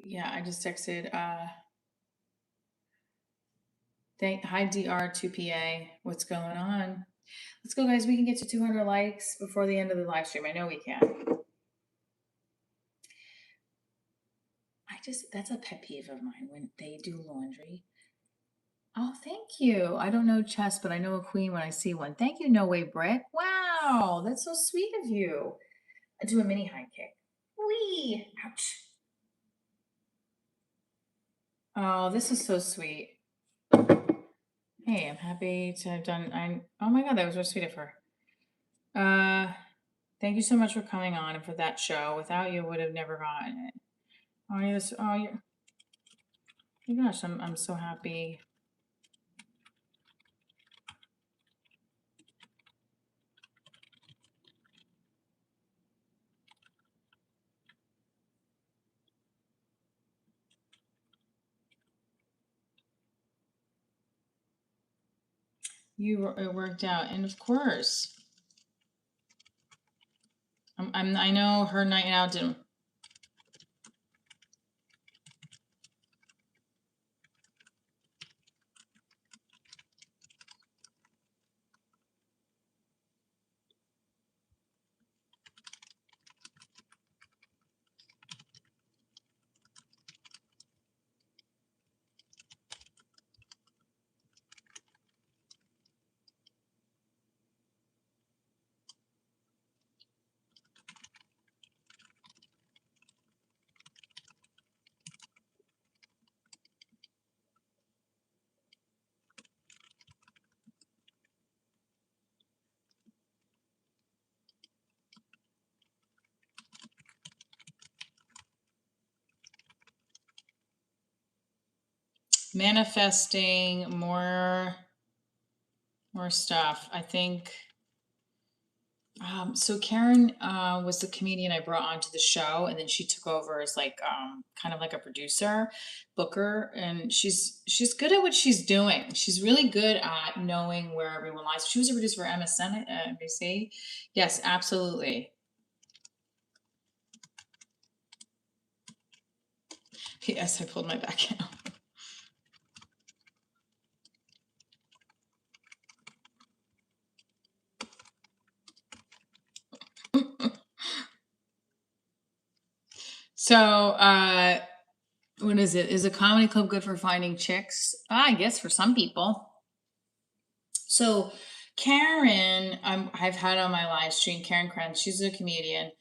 yeah, I just texted, hi DR2PA. What's going on? Let's go, guys. We can get to 200 likes before the end of the live stream. I know we can. That's a pet peeve of mine when they do laundry. Oh, thank you. I don't know chess, but I know a queen when I see one. Thank you, No Way Brick. Wow, that's so sweet of you. I do a mini high kick. Whee! Ouch. Oh, this is so sweet. Hey, I'm happy to have done. Oh my God, that was so sweet of her. Thank you so much for coming on and for that show. Without you, would have never gotten it. Oh yes. Oh yeah. Oh my gosh, I'm so happy. It worked out, and of course, I know her night out didn't. Manifesting more stuff. I think. So Karen was the comedian I brought onto the show, and then she took over as like kind of like a producer, booker, and she's good at what she's doing. She's really good at knowing where everyone lies. She was a producer for MSN, NBC. Yes, absolutely. Yes, I pulled my back out. So, what is it? Is a comedy club good for finding chicks? I guess for some people. So, Karen, I've had on my live stream, Karen Krenz, she's a comedian.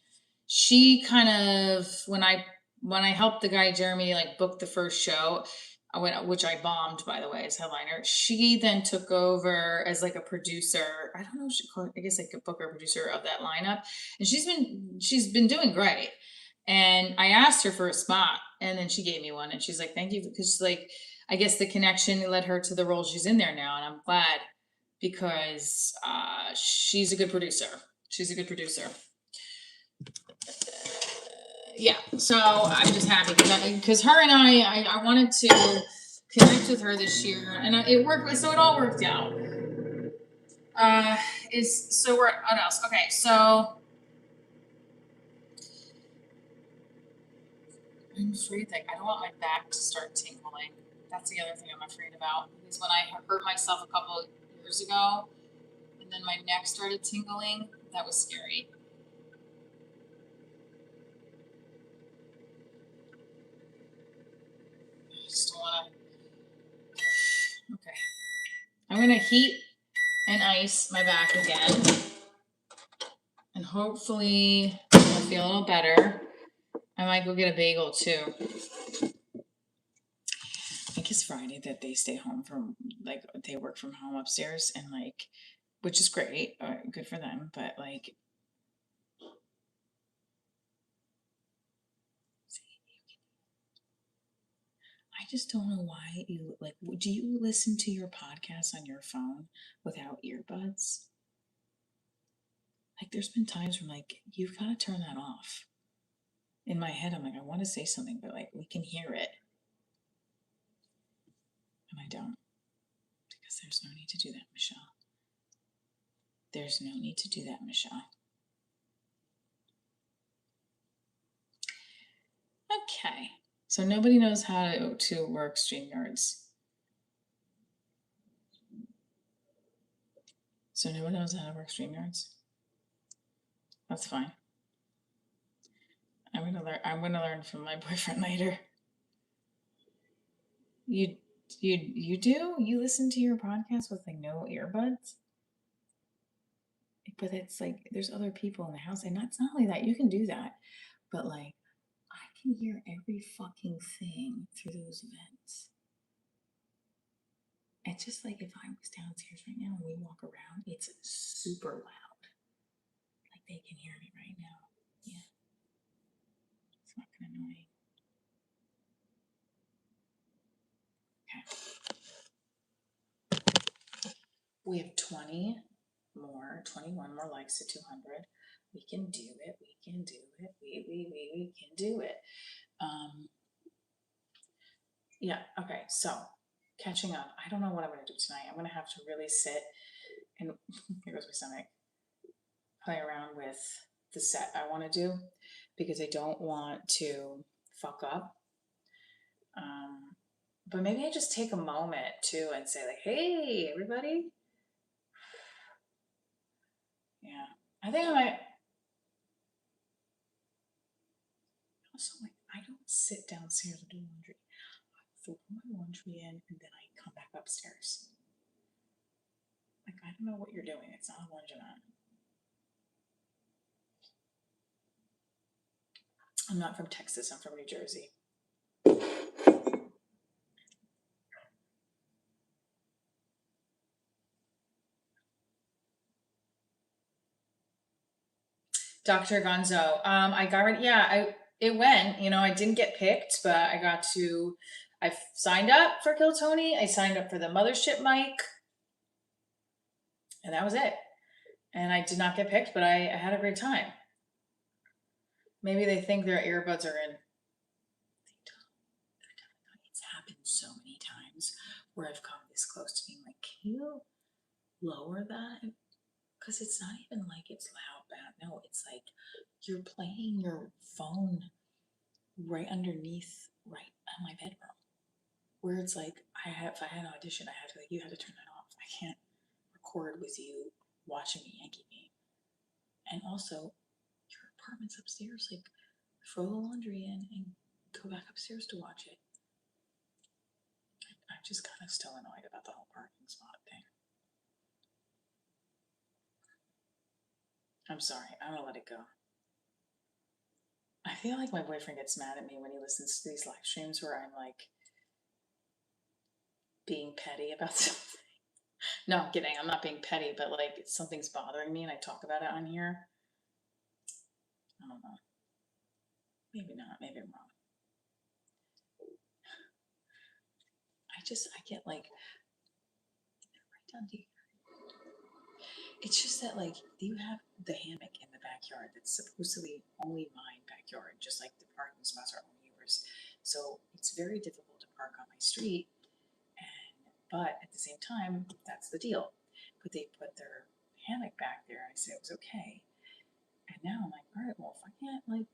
She kind of, when I helped the guy Jeremy like book the first show, which I bombed, by the way, as headliner. She then took over as like a producer. I don't know what she called it, I guess like a booker producer of that lineup. And she's been doing great. And I asked her for a spot, and then she gave me one, and she's like, "Thank you," because like I guess the connection led her to the role she's in there now, and I'm glad because she's a good producer. She's a good producer. Yeah, so I'm just happy because her and I wanted to connect with her this year, and it worked. So it all worked out. What else? Okay, so I'm afraid that I don't want my back to start tingling. That's the other thing I'm afraid about, because when I hurt myself a couple of years ago, and then my neck started tingling, that was scary. I just don't want to. Okay, I'm gonna heat and ice my back again, and hopefully I'll feel a little better. I might go get a bagel too. I think it's Friday that they stay home from, like, they work from home upstairs, and like, which is great, good for them, but like, I just don't know why you, like, do you listen to your podcast on your phone without earbuds? Like, there's been times where I'm like, you've got to turn that off. In my head, I'm like, I want to say something, but like, we can hear it. And I don't. Because there's no need to do that, Michelle. There's no need to do that, Michelle. Okay. So nobody knows how to work StreamYards. So nobody knows how to work StreamYards. That's fine. I'm gonna learn from my boyfriend later. You do? You listen to your podcast with like no earbuds? But it's like there's other people in the house, and that's not only that, you can do that, but like I can hear every fucking thing through those vents. It's just like if I was downstairs right now and we walk around, it's super loud. Like they can hear me right now. Yeah. It's fucking annoying. Okay. We have 21 more likes to 200. We can do it. We can do it. We can do it. Yeah. Okay. So catching up. I don't know what I'm going to do tonight. I'm going to have to really sit and here goes my stomach. Play around with the set I want to do because I don't want to fuck up. But maybe I just take a moment too and say like, hey, everybody. Yeah. I think I might. Also, like, I don't sit downstairs and do laundry. I throw my laundry in and then I come back upstairs. Like, I don't know what you're doing. It's not a laundromat. I'm not from Texas. I'm from New Jersey. Dr. Gonzo. I got rid. Yeah, it went. You know, I didn't get picked, but I got to. I signed up for Kill Tony. I signed up for the mothership mic, and that was it. And I did not get picked, but I had a great time. Maybe they think their earbuds are in. It's happened so many times where I've come this close to being like, can you lower that? Because it's not even like it's loud bad. No, it's like you're playing your phone right underneath, right on my bedroom. Where it's like, if I had an audition, I had to, like, you had to turn that off. I can't record with you watching a Yankee game. And also, your apartment's upstairs. Like, throw the laundry in and go back upstairs to watch it. I'm just kind of still annoyed about the whole parking spot thing. I'm sorry. I'm gonna let it go. I feel like my boyfriend gets mad at me when he listens to these live streams where I'm like being petty about something. No, I'm kidding. I'm not being petty, but like something's bothering me and I talk about it on here. I don't know. Maybe not. Maybe I'm wrong. I get like right down to here. It's just that like you have the hammock in the backyard that's supposedly only mine backyard, just like the parking spots are only yours. So it's very difficult to park on my street. But at the same time, that's the deal. But they put their hammock back there. I said it was okay. And now I'm like, all right, well, if I can't like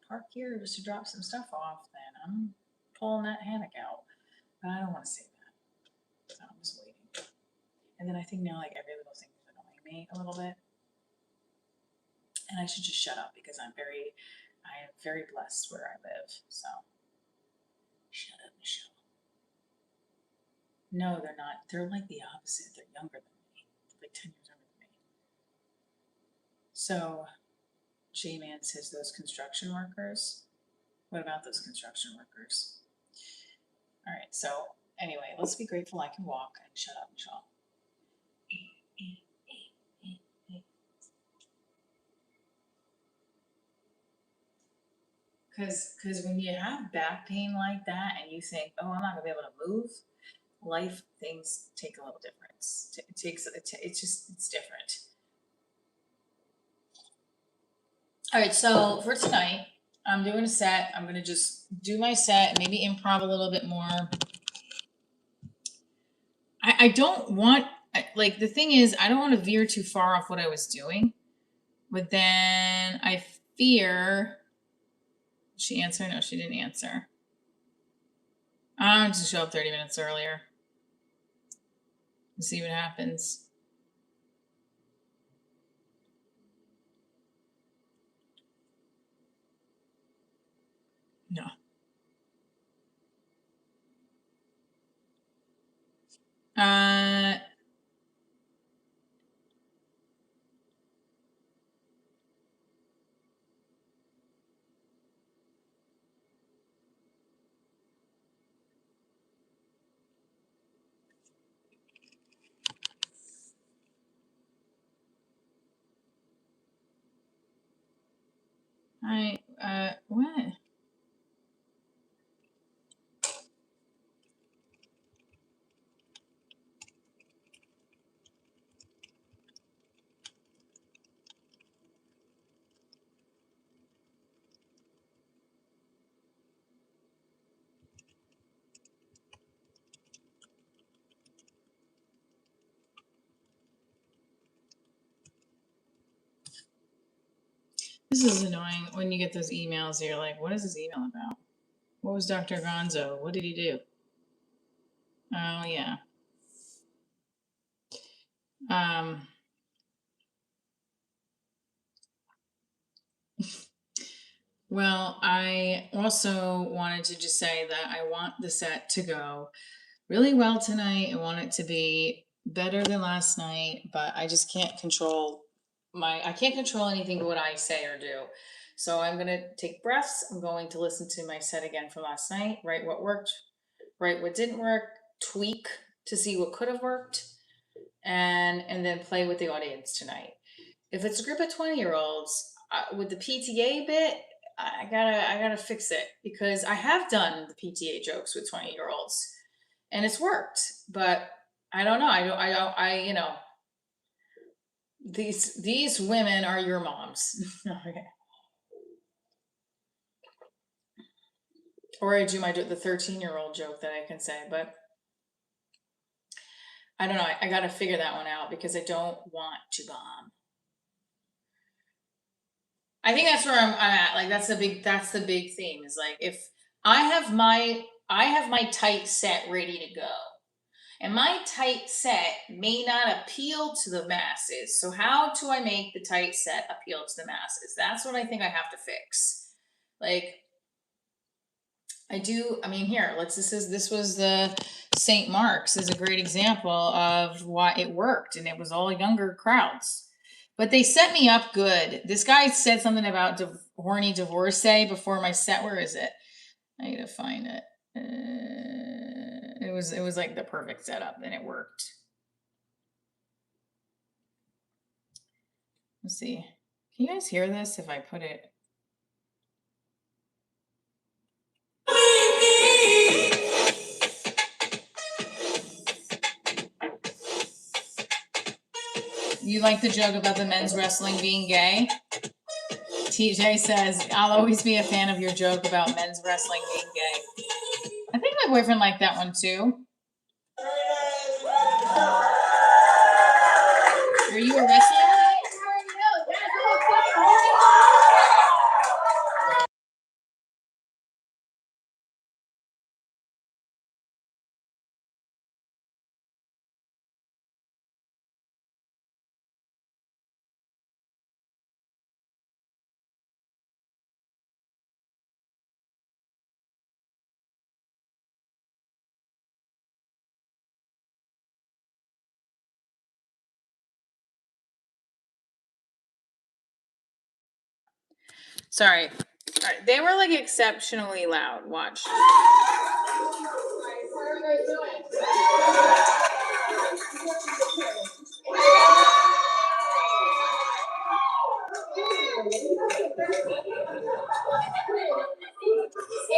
park here just to drop some stuff off, then I'm pulling that hammock out. But I don't want to say that. So I'm just waiting. And then I think now like every little thing is annoying me a little bit. And I should just shut up because I am very blessed where I live. So shut up, Michelle. No, they're not. They're like the opposite. They're younger than me. They're like 10 years younger than me. So J-Man says those construction workers. What about those construction workers? All right, so anyway, let's be grateful I can walk and shut up, Michelle. Because when you have back pain like that and you think, oh, I'm not gonna be able to move, life things take a little difference. It's different. All right, so for tonight, I'm doing a set. I'm gonna just do my set and maybe improv a little bit more. I don't want, like, the thing is, I don't want to veer too far off what I was doing, but then I fear. Did she answer? No, she didn't answer. I'm just show up 30 minutes earlier and see what happens. No. What? This is annoying when you get those emails. You're like, what is this email about? What was Dr. Gonzo? What did he do? Oh, yeah. Well, I also wanted to just say that I want the set to go really well tonight. I want it to be better than last night, but I just can't control I can't control anything but what I say or do. So I'm going to take breaths. I'm going to listen to my set again from last night, write what worked, write what didn't work, tweak to see what could have worked, and then play with the audience tonight. If it's a group of 20-year-olds, with the PTA bit, I gotta fix it because I have done the PTA jokes with 20-year-olds and it's worked, but I don't know. I these women are your moms. Okay. Or I do the 13-year-old joke that I can say, but I don't know. I got to figure that one out because I don't want to bomb. I think that's where I'm at. Like that's the big theme is like if I have my tight set ready to go. And my tight set may not appeal to the masses. So how do I make the tight set appeal to the masses? That's what I think I have to fix. Like here, this was the St. Mark's is a great example of why it worked and it was all younger crowds. But they set me up good. This guy said something about horny divorcee before my set. Where is it? I gotta find it. It was like the perfect setup and it worked. Let's see. Can you guys hear this if I put it? You like the joke about the men's wrestling being gay? TJ says, I'll always be a fan of your joke about men's wrestling being gay. I think my boyfriend liked that one too. Are you a wrestler? Sorry. All right. They were like exceptionally loud. Watch.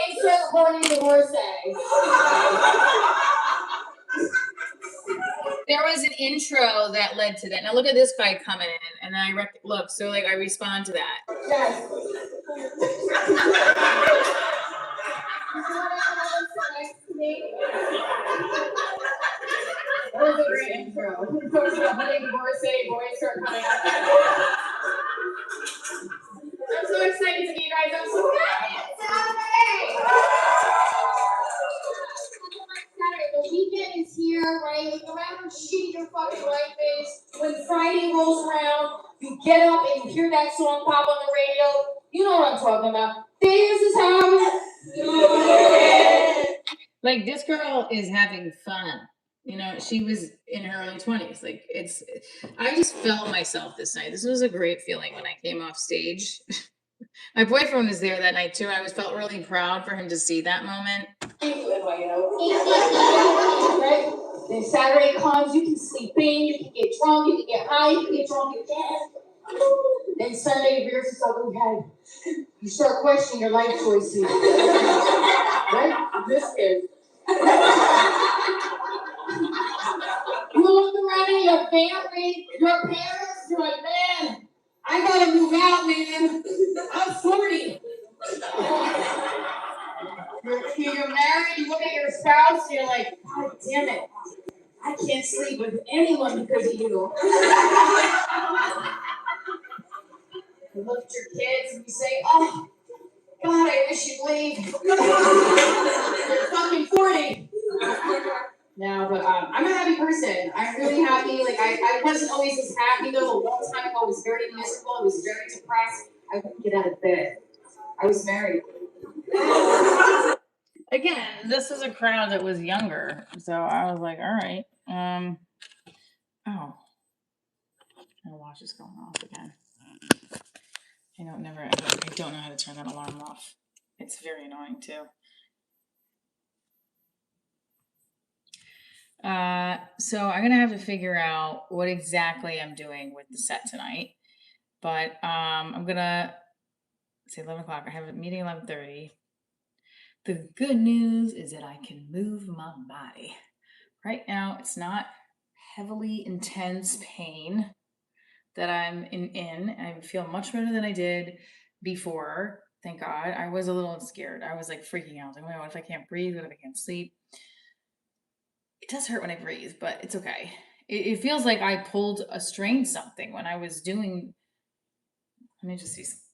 Insert horny divorce. There was an intro that led to that. Now look at this guy coming in, and I look. So like I respond to that. Yes. That was a great intro. Horny divorcee, boys start coming up. I'm so excited to meet you guys. I'm so happy. It's Saturday. The weekend is here, right? No matter how shitty your fucking life is, when Friday rolls around, you get up and you hear that song pop on the radio. You know what I'm talking about. This is how we do it. Like this girl is having fun. You know, she was in her early 20s. Like I just felt myself this night. This was a great feeling when I came off stage. My boyfriend was there that night too. I felt really proud for him to see that moment. Right? Then Saturday comes, you can sleep in, you can get drunk, you can get high, you can get drunk again. Then Sunday rears its ugly head. You start questioning your life choices. Right? This is. You look around at your family, your parents, you're like, man, I gotta move out, man. I'm 40. You're married, you look at your spouse, you're like, God damn it. I can't sleep with anyone because of you. You look at your kids and you say, oh, God, I wish you'd leave. You're fucking 40. No, but I'm a happy person. I'm really happy. Like, I wasn't always as happy, though. A long time ago, I was very miserable. I was very depressed. I couldn't get out of bed. I was married. Again, this is a crowd that was younger. So I was like, all right. Oh. My watch is going off again. I don't know how to turn that alarm off. It's very annoying too. So I'm gonna have to figure out what exactly I'm doing with the set tonight. But I'm gonna say 11 o'clock. I have a meeting 11:30. The good news is that I can move my body. Right now, it's not heavily intense pain that I'm in. I feel much better than I did before. Thank God. I was a little scared. I was like freaking out. Like, oh my God, what if I can't breathe? What if I can't sleep? It does hurt when I breathe, but it's okay. It feels like I pulled a strain something when I was doing. Let me just see something.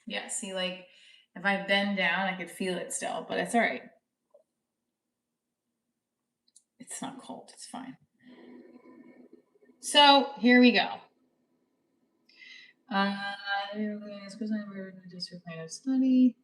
Yeah, see, like if I bend down, I could feel it still, but it's all right. It's not cold. It's fine. So here we go. District plan of study.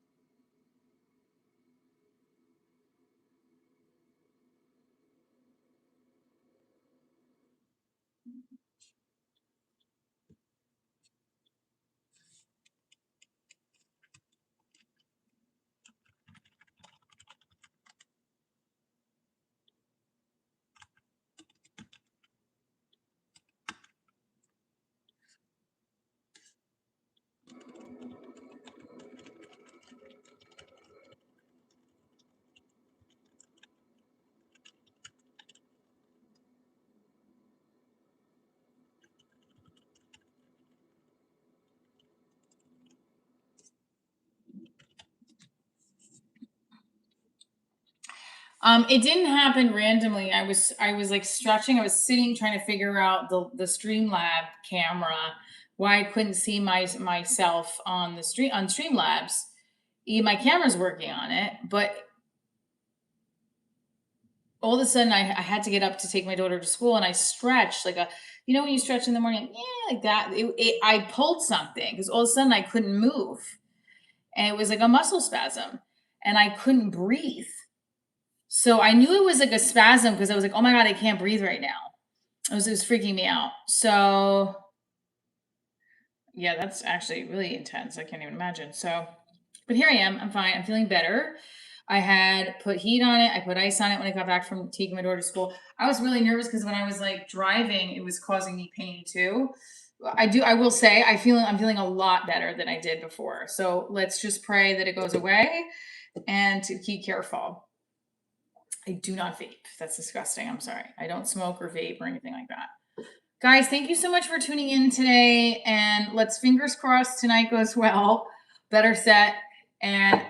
It didn't happen randomly. I was like stretching. I was sitting trying to figure out the Streamlab camera, why I couldn't see myself on the Streamlabs. My camera's working on it, but all of a sudden I had to get up to take my daughter to school, and I stretched like when you stretch in the morning, yeah, like that. I pulled something because all of a sudden I couldn't move, and it was like a muscle spasm, and I couldn't breathe. So I knew it was like a spasm because I was like, oh my God, I can't breathe right now. It was freaking me out. So Yeah, that's actually really intense. I can't even imagine. So, but here I am. I'm fine. I'm feeling better. I had put heat on it. I put ice on it when I got back from taking my daughter to school. I was really nervous because when I was like driving, it was causing me pain too. I will say I'm feeling a lot better than I did before. So let's just pray that it goes away and to keep careful. I do not vape. That's disgusting. I'm sorry. I don't smoke or vape or anything like that. Guys, thank you so much for tuning in today. And let's fingers crossed tonight goes well. Better set. And